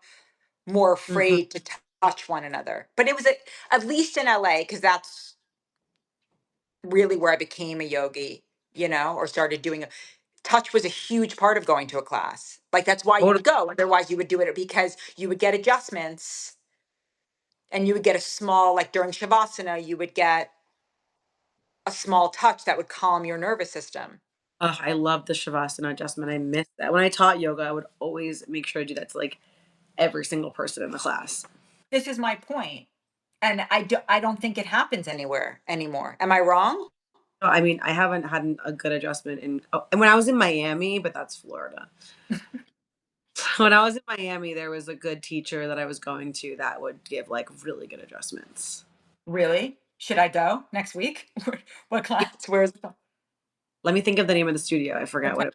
more Hmm. afraid to touch one another. But it was at least in LA, because that's really where I became a yogi, or started doing touch was a huge part of going to a class. Like that's why you Totally. would go. Otherwise you would do it because you would get adjustments and you would get a small, like during Shavasana, you would get a small touch that would calm your nervous system. Ugh, I love the Shavasana adjustment. I miss that. When I taught yoga, I would always make sure to do that to like every single person in the class. This is my point. And I don't think it happens anywhere anymore. Am I wrong? So, I mean, I haven't had a good adjustment and when I was in Miami, but that's Florida. When I was in Miami, there was a good teacher that I was going to that would give like really good adjustments. Really? Should I go next week? What Yeah, class? Where is it? let me think of the name of the studio. I forgot Okay. what it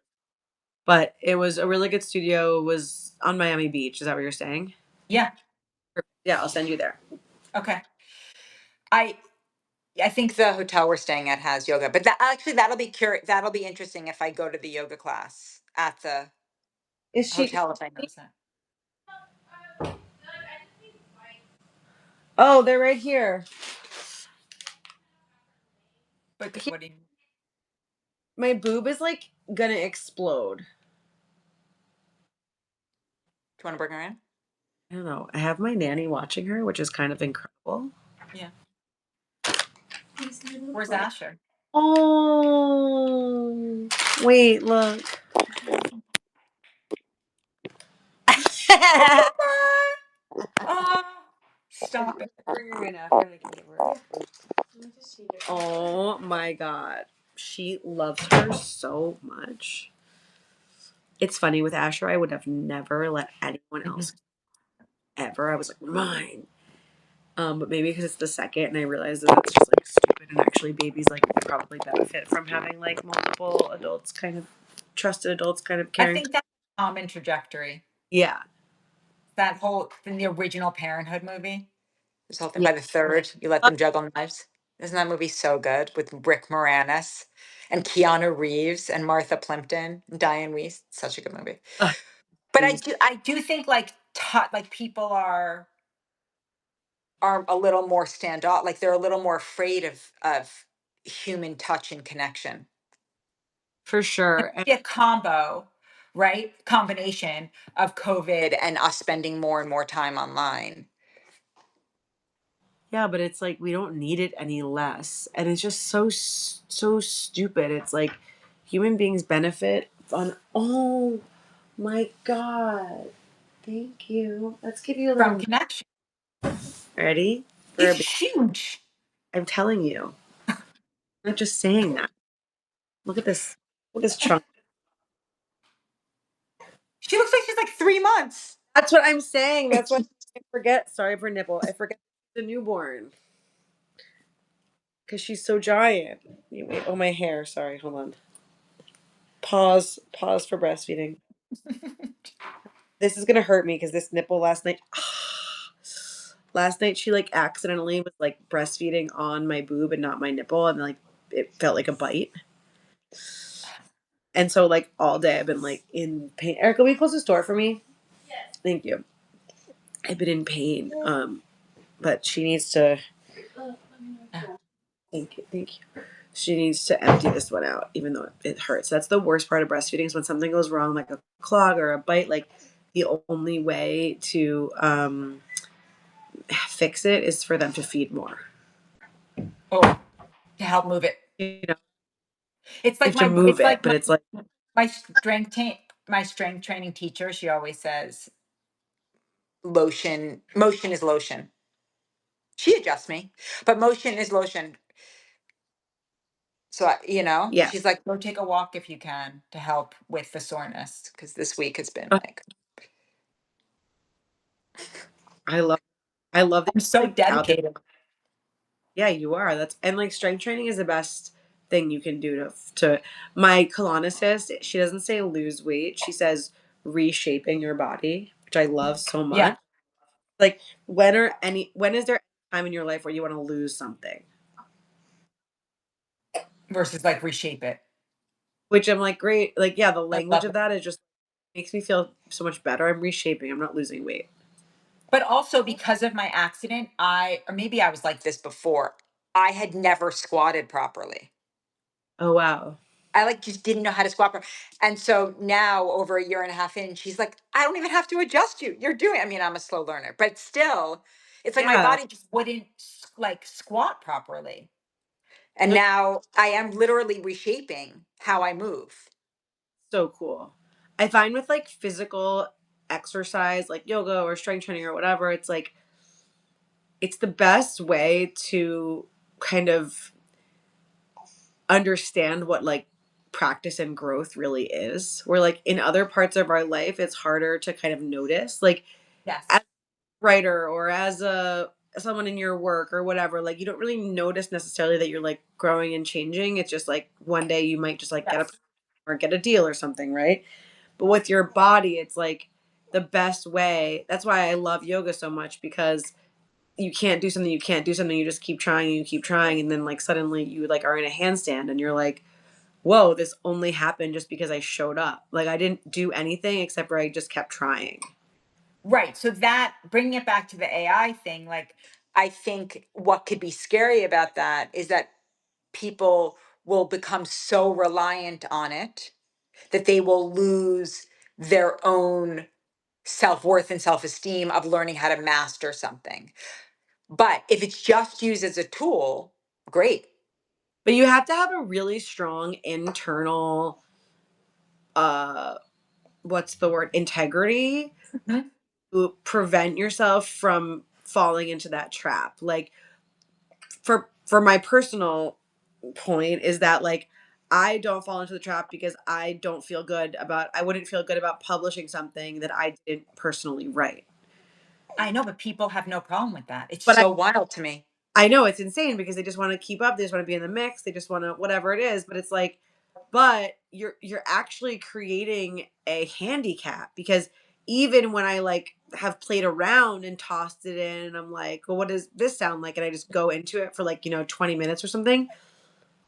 but it was a really good studio. It was on Miami Beach. Is that what you're saying? Yeah. Yeah, I'll send you there. Okay. I I think the hotel we're staying at has yoga, but that actually that'll be interesting if I go to the yoga class at the Is she? hotel if I notice that. Oh, they're right here. But He- what do you my boob is like gonna explode. want to bring her in? I don't know. I have my nanny watching her, which is kind of incredible. Yeah. Where's Asher? Oh, wait, look. Oh, stop it. Bring her in after and I can give her. Oh my god. She loves her so much. It's funny with Asher, I would have never let anyone else Mhm. ever. I was like, mine. But maybe because it's the second and I realized that it's just like stupid and actually babies like probably benefit from having like multiple adults kind of trusted adults kind of I caring. think that's a common trajectory. Yeah. That whole in the original Parenthood movie. This whole thing Yeah. by the third, you let them juggle knives. Isn't that movie so good with Rick Moranis and Keanu Reeves and Martha Plimpton and Diane Weiss? Such a good movie. Ugh, But movies. I do think like like people are a little more standoff, like they're a little more afraid of human touch and connection. For It sure. might be a combo, right? Combination of COVID and us spending more and more time online. Yeah, but it's like we don't need it any less. And it's just so so stupid. It's like human beings benefit on oh my god. Thank you. Let's give you a From little connection. ready for It's a baby. huge. I'm telling you. I'm not just saying that. Look at this. Look at this chunk. She looks like she's like 3 months. That's what I'm saying. That's why I forget. Sorry for nipple. I forget the newborn because she's so giant. Wait, oh my hair. Sorry, hold on. Pause. Pause for breastfeeding. This is gonna hurt me because this nipple last night. Last night she like accidentally was like breastfeeding on my boob and not my nipple, and like it felt like a bite. And so like all day I've been like in pain. Erica, will you close this door for me? Thank you. I've been in pain. But she needs to. Thank you. Thank you. She needs to empty this one out, even though it hurts. That's the worst part of breastfeeding is when something goes wrong, like a clog or a bite. Like the only way to fix it is for them to feed more. Oh, to help move it. You know, It's you like have to my move it's it, like but it's like, my strength my strength training teacher, she always says lotion, motion is lotion. She adjusts me, but motion is lotion. So yeah. she's like, go take a walk if you can to help with the soreness because this week has been Uh, like I love, I love that I'm so you're, like out there. dedicated. Yeah, you are. That's and like strength training is the best thing you can do to. My colonicist. She doesn't say lose weight. She says reshaping your body, which I love so Yeah, much. Like when is there any time in your life where you want to lose something? versus like reshape it. Which I'm like, great. Like, yeah, the I language love of it. that is just makes me feel so much better. I'm reshaping. I'm not losing weight. But also because of my accident, or maybe I was like this before, I had never squatted properly. Oh wow. I like just didn't know how to squat. And so now over a year and a half in, she's like, I don't even have to adjust you. You're doing, I mean, I'm a slow learner, but still, it's like my Yeah. body just wouldn't like squat properly. And now I am literally reshaping how I move. So cool. I find with like physical exercise, like yoga or strength training or whatever, it's like it's the best way to kind of understand what like practice and growth really is. Where like in other parts of our life, it's harder to kind of notice. Like as Yes. a writer or as a someone in your work or whatever, like you don't really notice necessarily that you're like growing and changing. It's just like one day you might just like get up Yes. or get a deal or something, right? But with your body, it's like the best way. That's why I love yoga so much because you can't do something, you can't do something, you just keep trying and you keep trying, and then like suddenly you like are in a handstand and you're like, whoa, this only happened just because I showed up. Like I didn't do anything except for I just kept trying. Right. So that bringing it back to the AI thing, like I think what could be scary about that is that people will become so reliant on it that they will lose their own self-worth and self-esteem of learning how to master something. But if it's just used as a tool, great. But you have to have a really strong internal uh what's the word, integrity Mhm. to prevent yourself from falling into that trap. Like for my personal point is that like I don't fall into the trap because I don't feel good about I wouldn't feel good about publishing something that I didn't personally write. I know, but people have no problem with that. It's But so wild to me. I know it's insane because they just want to keep up, they just want to be in the mix, they just want to whatever it is, but it's like but you're actually creating a handicap because even when I like have played around and tossed it in and I'm like, well, what does this sound like? And I just go into it for like, 20 minutes or something.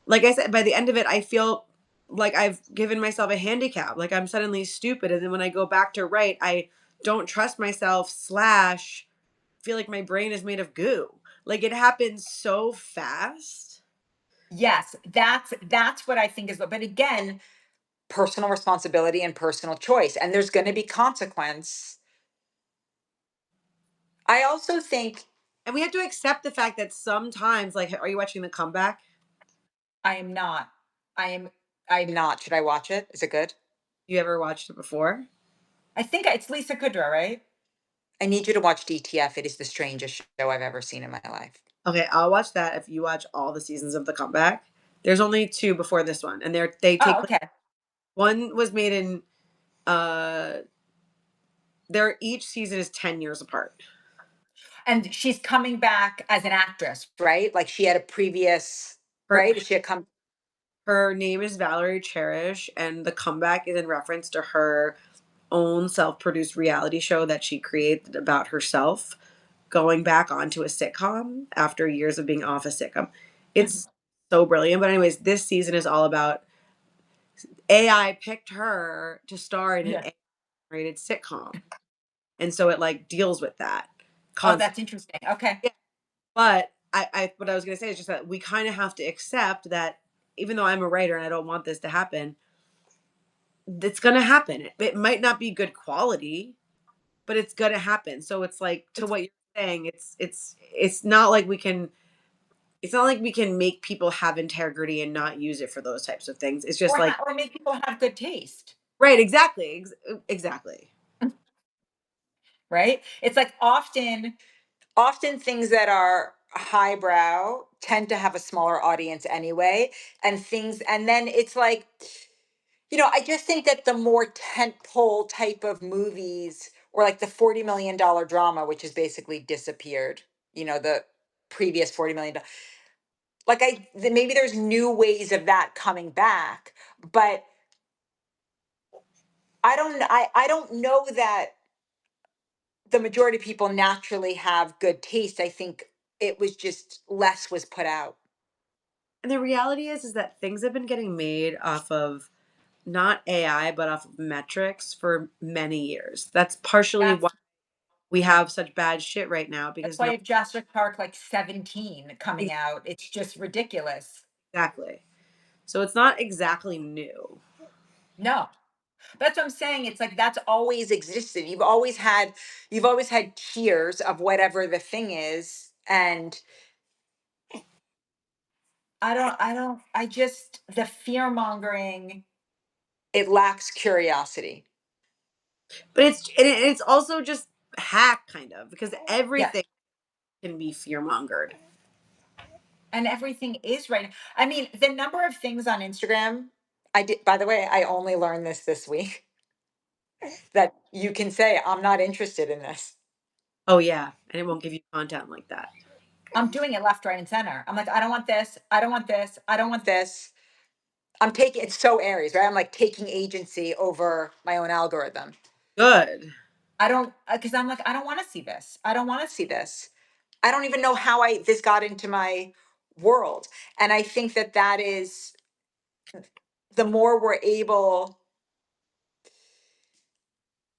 Like I said, by the end of it, I feel like I've given myself a handicap. Like I'm suddenly stupid. And then when I go back to write, I don't trust myself, slash, feel like my brain is made of goo. Like it happens so fast. Yes, that's what I think is, but again, personal responsibility and personal choice, and there's going to be consequence. I also think And we have to accept the fact that sometimes, like, are you watching The Comeback? I am not. I am. I'm not. Should I watch it? Is it good? You ever watched it before? I think it's Lisa Kudrow, right? I need you to watch DTF. It is the strangest show I've ever seen in my life. Okay, I'll watch that if you watch all the seasons of The Comeback. There's only two before this one, and they Oh, take place. okay. One was made in they're each season is 10 years apart. And she's coming back as an actress, right? Like she had a previous, Her right? Is she a come? her name is Valerie Cherish, and The Comeback is in reference to her own self-produced reality show that she created about herself going back onto a sitcom after years of being off a sitcom. Mhm. It's so brilliant. But anyways, this season is all about AI picked her to star in an Yeah. A-rated sitcom. And so it like deals with that Oh, concept. that's interesting. Okay. Yeah. But I what I was gonna say is just that we kind of have to accept that even though I'm a writer and I don't want this to happen, it's gonna happen. It might not be good quality, but it's gonna happen. So it's like to It's what you're saying, it's not like we can it's not like we can make people have integrity and not use it for those types of things. It's just like or make people have good taste, right, exactly, exactly. right? It's like often things that are highbrow tend to have a smaller audience anyway, and then it's like, I just think that the more tentpole type of movies, or like the $40 million drama, which has basically disappeared, the previous $40 million, like maybe there's new ways of that coming back, but I don't know that the majority of people naturally have good taste. I think it was just less was put out. And the reality is that things have been getting made off of not AI, but off of metrics for many years. That's partially That's why we have such bad shit right now that's because why no, if Jurassic Park like 17 coming out, it's just ridiculous. exactly. So it's not exactly new. No. That's what I'm saying. It's like that's always existed. You've always had tiers of whatever the thing is. And I just the fear mongering, it lacks curiosity. But it's also just hack kind of because Yeah. everything can be fear mongered. And everything is right. I mean, the number of things on Instagram, I did, by the way, I only learned this week, that you can say, I'm not interested in this. Oh yeah, and it won't give you content like that. I'm doing it left, right, and center. I'm like, I don't want this. I don't want this. I don't want this. I'm taking it's so Aries, right? I'm like taking agency over my own algorithm. Good. I don't because I'm like, I don't want to see this. I don't want to see this. I don't even know how I this got into my world. And I think that is the more we're able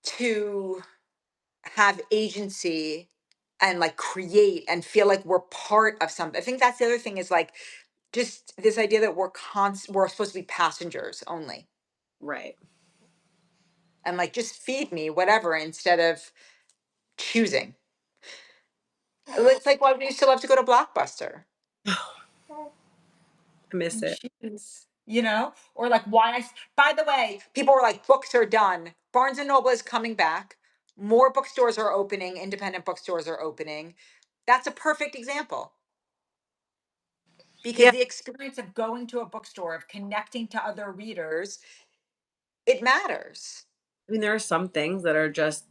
to have agency and like create and feel like we're part of something. I think that's the other thing is like just this idea that we're supposed to be passengers only, Right. and like just feed me whatever instead of choosing. It's like why we used to love to go to Blockbuster I miss and it. choose, or like by the way, people were like, books are done. Barnes and Noble is coming back. More bookstores are opening, independent bookstores are opening. That's a perfect example because Yeah. the experience of going to a bookstore, of connecting to other readers, it matters. I mean, there are some things that are just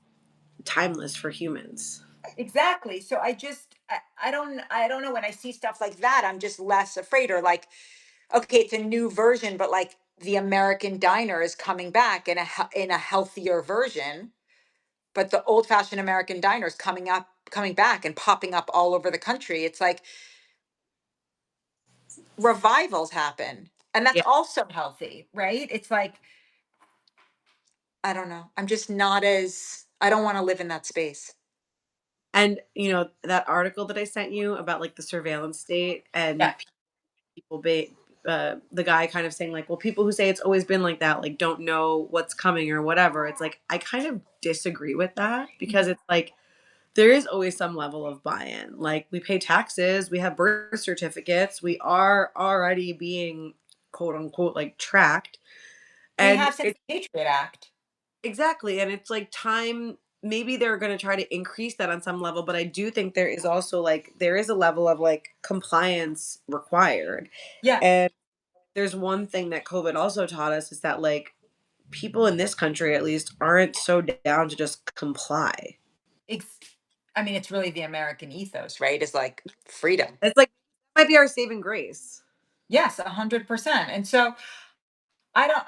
timeless for humans. Exactly. So I don't know, when I see stuff like that, I'm just less afraid, or like, okay, it's a new version, but like the American diner is coming back in in a healthier version, but the old-fashioned American diner is coming back and popping up all over the country. It's like revivals happen. And that's Yeah. also healthy, right? It's like, I don't know. I'm just not as I don't want to live in that space. And that article that I sent you about like the surveillance state Yeah. and people the guy kind of saying like, well, people who say it's always been like that, like, don't know what's coming or whatever. It's like I kind of disagree with that because it's like there is always some level of buy-in. Like we pay taxes, we have birth certificates, we are already being quote unquote like tracked, We and have since it's the Patriot Act. exactly, and it's like time. Maybe they're going to try to increase that on some level, but I do think there is also like there is a level of like compliance required. Yeah. And there's one thing that COVID also taught us is that like people in this country at least aren't so down to just comply. Ex- I mean, it's really the American ethos, right? Is like freedom. It's like that might be our saving grace. Yes, 100%. And so I don't,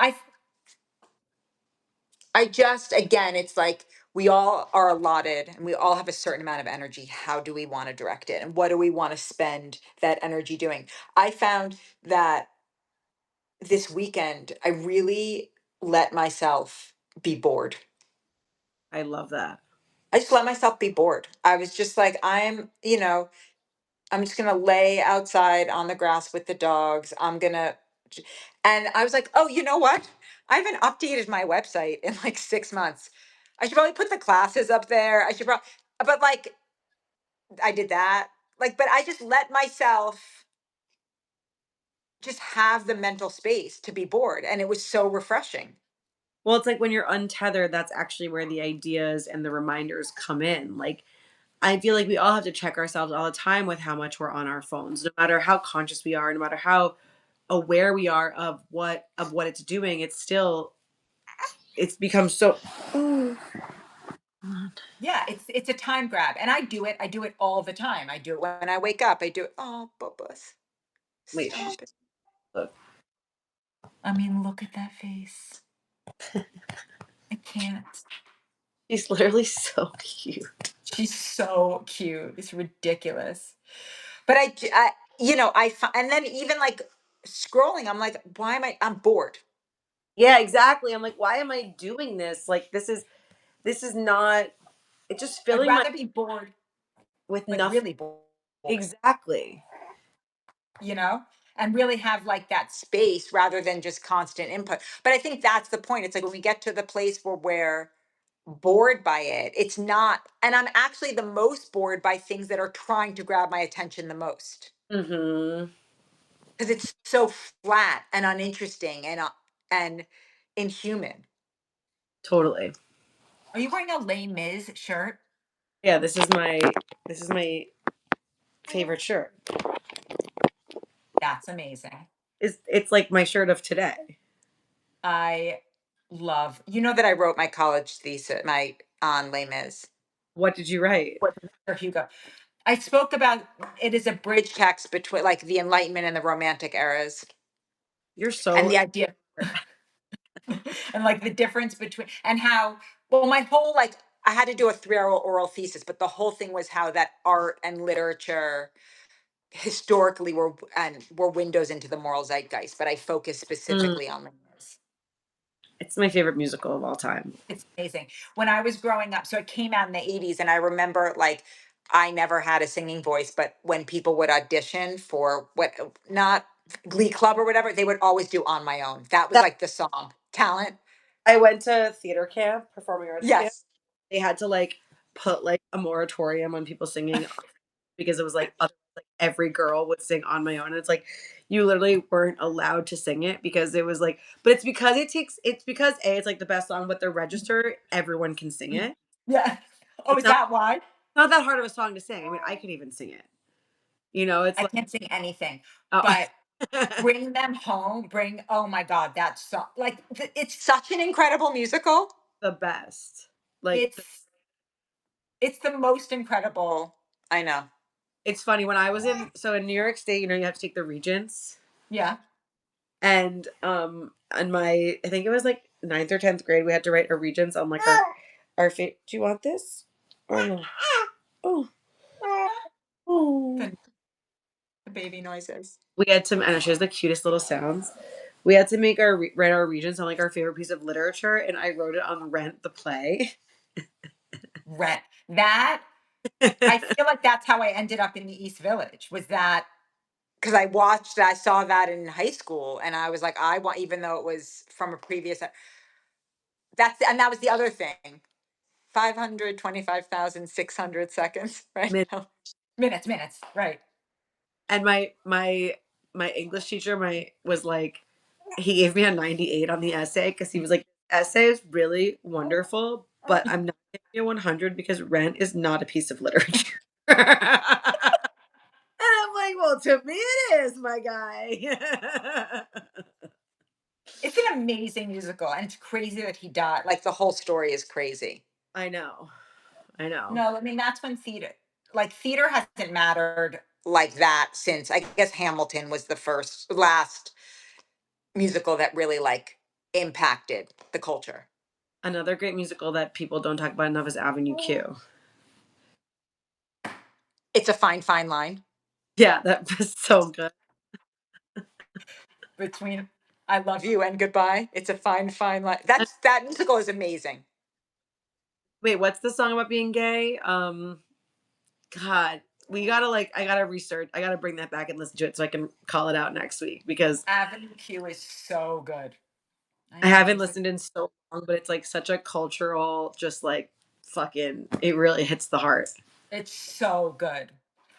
I just, again, it's like we all are allotted and we all have a certain amount of energy. How do we want to direct it? And what do we want to spend that energy doing? I found that this weekend, I really let myself be bored. I love that. I just let myself be bored. I was just like, I'm just gonna lay outside on the grass with the dogs. And I was like, oh, you know what? I haven't updated my website in like 6 months. I should probably put the classes up there. But like, I did that. Like, but I just let myself just have the mental space to be bored. And it was so refreshing. Well, it's like when you're untethered, that's actually where the ideas and the reminders come in. Like I feel like we all have to check ourselves all the time with how much we're on our phones, no matter how conscious we are, no matter how aware we are of what it's doing. It's still it's become so. Oh, Yeah, it's a time grab. And I do it. I do it all the time. I do it when I wake up. I do it. Oh, Bubba's. wait, Stop it. look. I mean, look at that face. I can't. She's literally so cute. She's so cute. It's ridiculous. But and then even like scrolling, I'm like, I'm bored. Yeah, exactly. I'm like, why am I doing this? Like, this is not. It's just I'd filling my rather be bored, with but nothing. really bored, Exactly. you know, and really have like that space rather than just constant input. But I think that's the point. It's like when we get to the place where we're bored by it, it's not, and I'm actually the most bored by things that are trying to grab my attention the most Mm-hmm. because it's so flat and uninteresting and inhuman. Totally. Are you wearing a Les Mis shirt? Yeah, this is my favorite shirt. That's amazing. It's like my shirt of today. I love, that I wrote my college thesis, my on Les Mis What did you write? with Victor Hugo. I spoke about it as a bridge text between like the Enlightenment and the Romantic eras, You're and so the idea, and like the difference between, and how, well, my whole like, I had to do a 3 hour oral thesis, but the whole thing was how that art and literature historically were windows into the moral zeitgeist. But I focused mm, specifically on Les Mis. it's my favorite musical of all time. It's amazing. When I was growing up, so it came out in the 80s, and I remember like I never had a singing voice, but when people would audition for not Glee Club or whatever, they would always do On My Own. That was That like the song. Talent. I went to theater camp, performing arts camp. Yes. They had to like put like a moratorium on people singing because it was like like every girl would sing on my own. And it's like you literally weren't allowed to sing it because it was like, but it's because A, it's like the best song, but the register, everyone can sing it. Yeah. Oh, It's is that why? not that hard of a song to sing. I mean, I could even sing it. You know, it's I like can't sing anything, oh, but bring them home. Oh my God, that song. Like, it's such an incredible musical. the best. Like It's, it's the most incredible. I know. it's funny when I was in New York State, you know, you have to take the Regents. Yeah. And on my I think it was like ninth or 10th grade, we had to write a Regents on like do you want this? Oh no. Oh. Oh. The, the baby noises. We had to, and she has the cutest little sounds. We had to make write our Regents on like our favorite piece of literature, and I wrote it on Rent the play. Rent. That, I feel like that's how I ended up in the East Village, was that because I saw that in high school, and I was like, I want, even though it was from a previous, and that was the other thing. 525,600 seconds, right? Mid- No. Minutes, right. And my English teacher my was like, he gave me a 98 on the essay because he was like, essay is really wonderful, but I'm not giving you a 100 because Rent is not a piece of literature. And I'm like, well, to me it is, my guy. It's an amazing musical, and it's crazy that he died. Like the whole story is crazy. I know. I know. No, I mean that's when theater hasn't mattered like that since, I guess, Hamilton was the last musical that really like impacted the culture. Another great musical that people don't talk about enough is Avenue Q. It's a fine, fine line Yeah, that was so good. between I love you and goodbye. It's a fine, fine line. And That musical is amazing. wait, what's the song about being gay? God, we gotta like, I gotta research. I gotta bring that back and listen to it so I can call it out next week because Avenue Q is so good. I I know haven't there's a listened in so long, but it's like such a cultural, just like fucking, it really hits the heart. It's so good.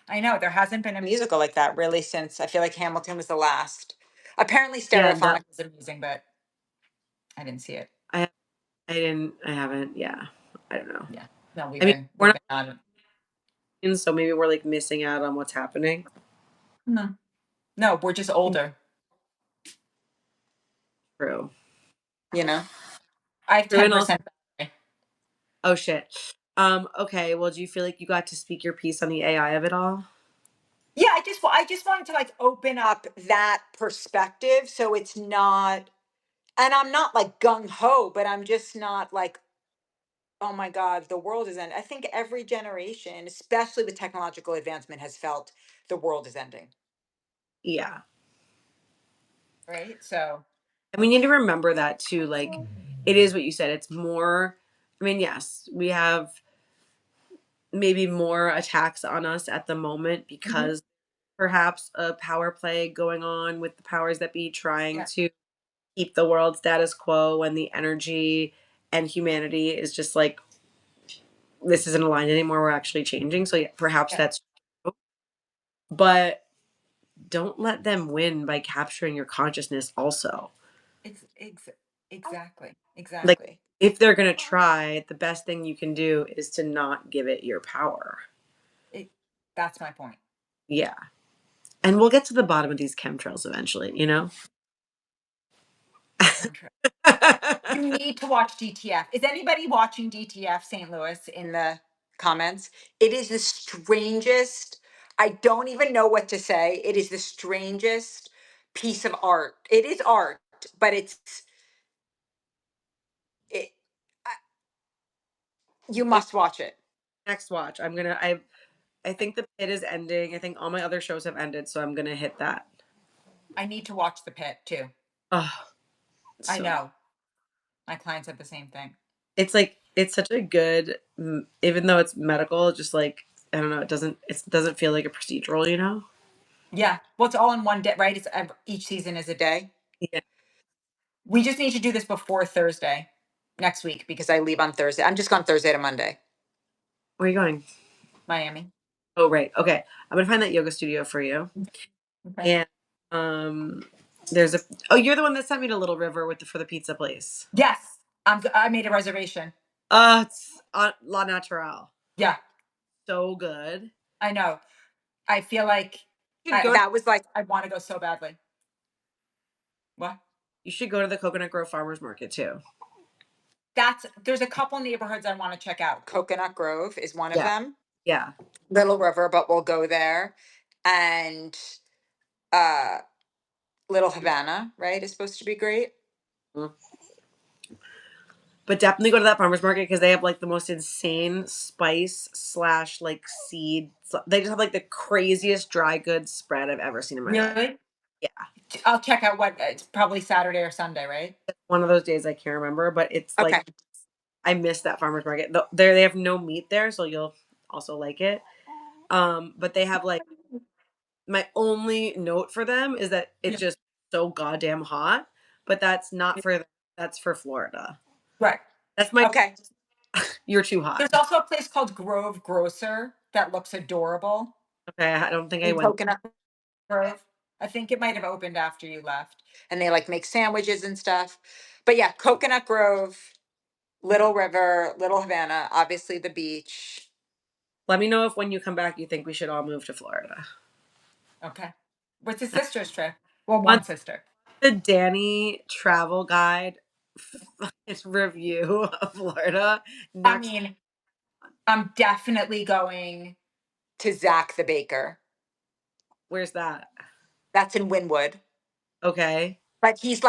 I know there hasn't been a musical like that really since, I feel like Hamilton was the last. Apparently Yeah, no, Stereophonic was amazing, but I didn't see it. I, I didn't, I haven't. Yeah, I don't know. Yeah. No, I mean, we're we've not been on. in, so maybe we're like missing out on what's happening. No. No, we're just older, True. you know. I have True, and also, 10% battery. oh shit. Okay. Well, do you feel like you got to speak your piece on the AI of it all? Yeah, I just wanted to like open up that perspective so it's not, and I'm not like gung ho, but I'm just not like, oh my God, the world is ending. I think every generation, especially with technological advancement, has felt the world is ending. Yeah. Right? So, And we need to remember that too. Like, it is what you said. It's more, I mean, yes, we have maybe more attacks on us at the moment mhm, because perhaps a power play going on with the powers that be trying yeah, to keep the world status quo when the energy and humanity is just like, this isn't aligned anymore. We're actually changing. So, yeah, perhaps yeah, that's true. But don't let them win by capturing your consciousness, also. ex- ex- exactly, Like, exactly. if they're going to try, the best thing you can do is to not give it your power. It, that's my point. Yeah. And we'll get to the bottom of these chemtrails eventually, you know? Chemtrail. You need to watch DTF. Is anybody watching DTF St. Louis in the comments? It is the strangest, I don't even know what to say. It is the strangest piece of art. It is art, but it, I- you It's must watch it. next watch. I think the pit is ending. I think all my other shows have ended, so I'm gonna hit that. I need to watch The Pit too. Oh, I so know. My client said the same thing. it's like it's such a good, even though it's medical, just like I don't know, it doesn't feel like a procedural, you know? Yeah. Well, it's all in one day, right? Each season is a day. Yeah. We just need to do this before Thursday next week because I leave on Thursday. I'm just gone Thursday to Monday. Where are you going? Miami. Oh, right. Okay. I'm gonna find that yoga studio for you. Okay. And um, there's a. Oh, you're the one that sent me to Little River with for the pizza place. Yes. I made a reservation. It's on La Natural. Yeah. So good. I know. I feel like You should go. that was like, I want to go so badly. What? You should go to the Coconut Grove Farmers Market too. There's a couple neighborhoods I want to check out. Coconut Grove is one of Yeah. them. Yeah. Little River, but we'll go there. And uh Little Havana, right, is supposed to be great. Mm. But definitely go to that farmers market because they have like the most insane spice slash like seed. They just have like the craziest dry goods spread I've ever seen in my life. Really? Yeah. I'll check out what it's probably Saturday or Sunday, right? One of those days I can't remember, but it's like Okay. I miss that farmers market. There they have no meat there, so you'll also like it. But they have like My only note for them is that it's Yeah. just so goddamn hot, but that's not for that's for Florida. Right. That's my Okay. you're too hot. There's also a place called Grove Grocer that looks adorable Okay, I don't think I in went. Coconut Grove. I think it might have opened after you left. And they like make sandwiches and stuff. But yeah, Coconut Grove, Little River, Little Havana, obviously the beach. Let me know if when you come back you think we should all move to Florida. Okay. What's his sister's trip? Well, On one sister. the Danny travel guide review of Florida I next. mean, I'm definitely going to Zach the Baker. Where's that? That's in Wynwood. Okay. But he's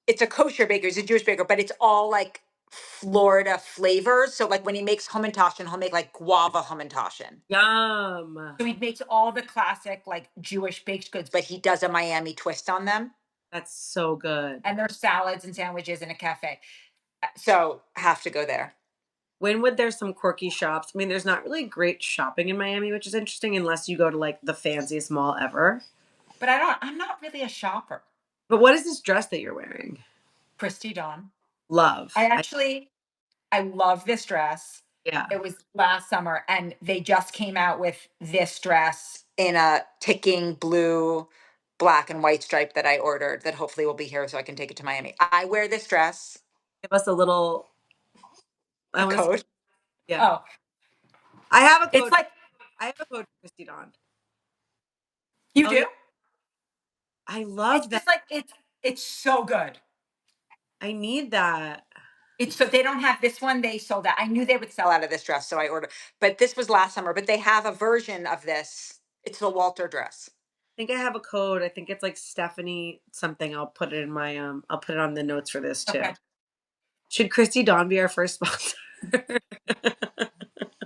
it's a kosher baker, he's a Jewish baker, but it's all like Florida flavors. So like when he makes hamantashen, he'll make like guava hamantashen. Yum. So he makes all the classic like Jewish baked goods, but he does a Miami twist on them. That's so good. And there's salads and sandwiches in a cafe. So have to go there. When would there's some quirky shops? I mean, there's not really great shopping in Miami, which is interesting unless you go to like the fanciest mall ever. But I'm not really a shopper. But what is this dress that you're wearing? Christy Dawn. Love. I actually I love this dress. Yeah. It was last summer, and they just came out with this dress in a ticking blue, black, and white stripe that I ordered that hopefully will be here so I can take it to Miami. I wear this dress, Give us a little. I a want to. coat. Yeah. Oh, I have a it's code. like I have a code for Christy Dawn. you Oh yeah. do. I It's love that. just like it's so good. I need that. It's so they don't have this one. They sold out. I knew they would sell out of this dress, so I ordered. But this was last summer. But they have a version of this. It's the Walter dress. I think I have a code. I think it's like Stephanie something. I'll put it in my I'll put it on the notes for this too. Okay. Should Christy Dawn be our first sponsor?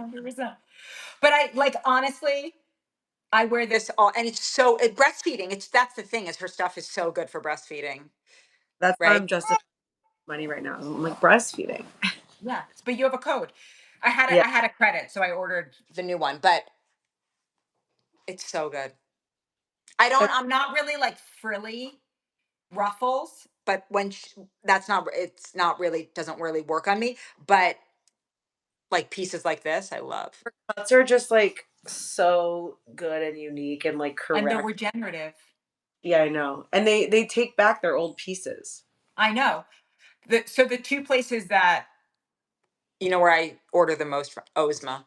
100%. But I like honestly, I wear this all, and it's so breastfeeding. It's that's the thing is her stuff is so good for breastfeeding, That's how right? I'm justifying money right now. I'm like breastfeeding. Yeah, but you have a code. Yeah. I had a credit, so I ordered the new one. But it's so good. I'm not really like frilly ruffles, but that's not it's not really doesn't really work on me. But like pieces like this, I love, Cuts are just like so good and unique and like and they're correct. regenerative. Yeah, I know. And they take back their old pieces. I know. So the two places that where I order the most from Ozma.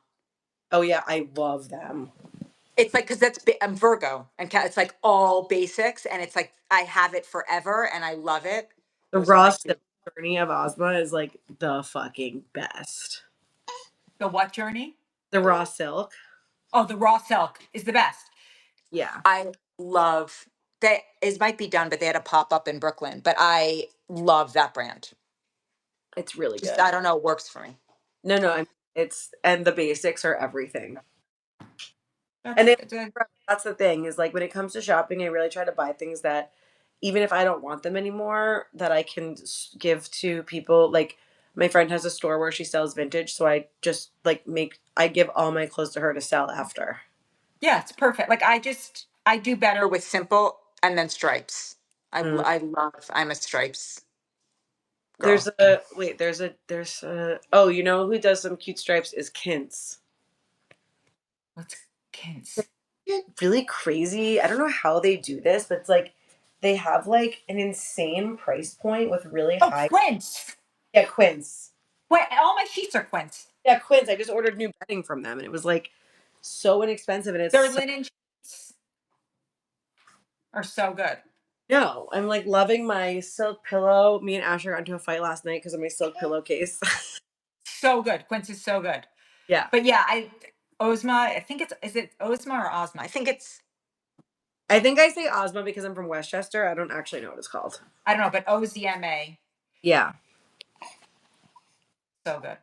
Oh yeah, I love them. It's like because I'm Virgo and it's like all basics and it's like I have it forever and I love it. The Those are raw my silk two. journey of Ozma is like the fucking best. The what journey? The raw silk. Oh, the raw silk is the best. Yeah, I love that. It might be done, but they had a pop up in Brooklyn. But I love that brand. it's really Just good. I don't know, it works for me. No, no, it's and the basics are everything. That's And it, the that's the thing is like when it comes to shopping, I really try to buy things that even if I don't want them anymore, that I can give to people. Like my friend has a store where she sells vintage, so I just like I give all my clothes to her to sell after. yeah, it's perfect. Like I do better with simple and then stripes. Mm. I love. I'm a stripes There's girl. a wait, there's a oh, you know who does some cute stripes is Kints. What's Kins? Really crazy. I don't know how they do this, but it's like they have like an insane price point with really Oh, high. Quince. Yeah, Quince. Wait, all my sheets are Quince. Yeah, Quince. I just ordered new bedding from them, and it was like so inexpensive, and it's Their so linen sheets are so good. no. I'm like loving my silk pillow. Me and Asher got into a fight last night because of my silk pillowcase. So good. Quince is so good. Yeah, But yeah, I Ozma, I think it's is it Ozma or Ozma? I think it's I think I say Ozma because I'm from Westchester. I don't actually know what it's called. I don't know, but OZMA. Yeah, So good.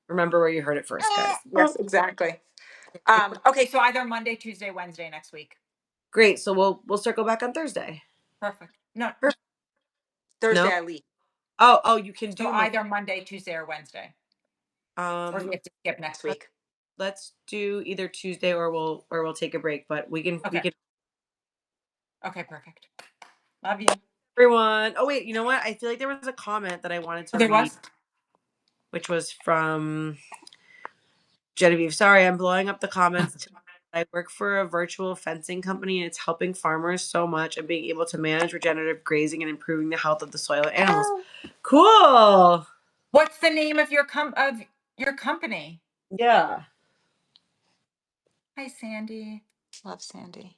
remember where you heard it first, guys. Yes, exactly. Okay, so either Monday, Tuesday, Wednesday next week. Great. So we'll circle back on Thursday. Perfect. No, Perfect. Thursday No. I leave. Oh, you can So do Monday. either Monday, Tuesday, or Wednesday. Or do we Um, have to skip next week? let's do either Tuesday or we'll take a break, but we Okay. can Okay, perfect. Love you. everyone. Oh wait, you know what? I feel like there was a comment that I wanted Oh, to there read, was? which was from Genevieve. Sorry, I'm blowing up the comments. I work for a virtual fencing company and it's helping farmers so much and being able to manage regenerative grazing and improving the health of the soil and animals. Cool. What's the name of your company? Yeah. Hi, Sandy. Love Sandy.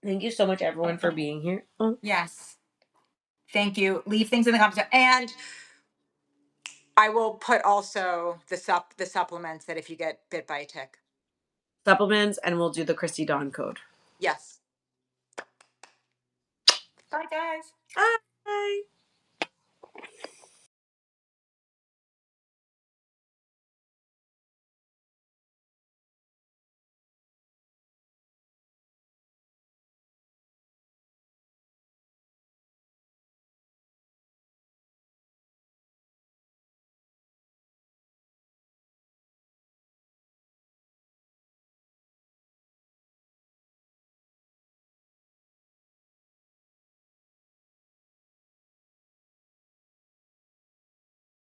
Thank you so much, everyone, for being here. Oh. Yes. Thank you. Leave things in the comments. And I will put also the supplements that if you get bit by a tick. Supplements, and we'll do the Christy Dawn code. Yes. Bye, guys. Ah.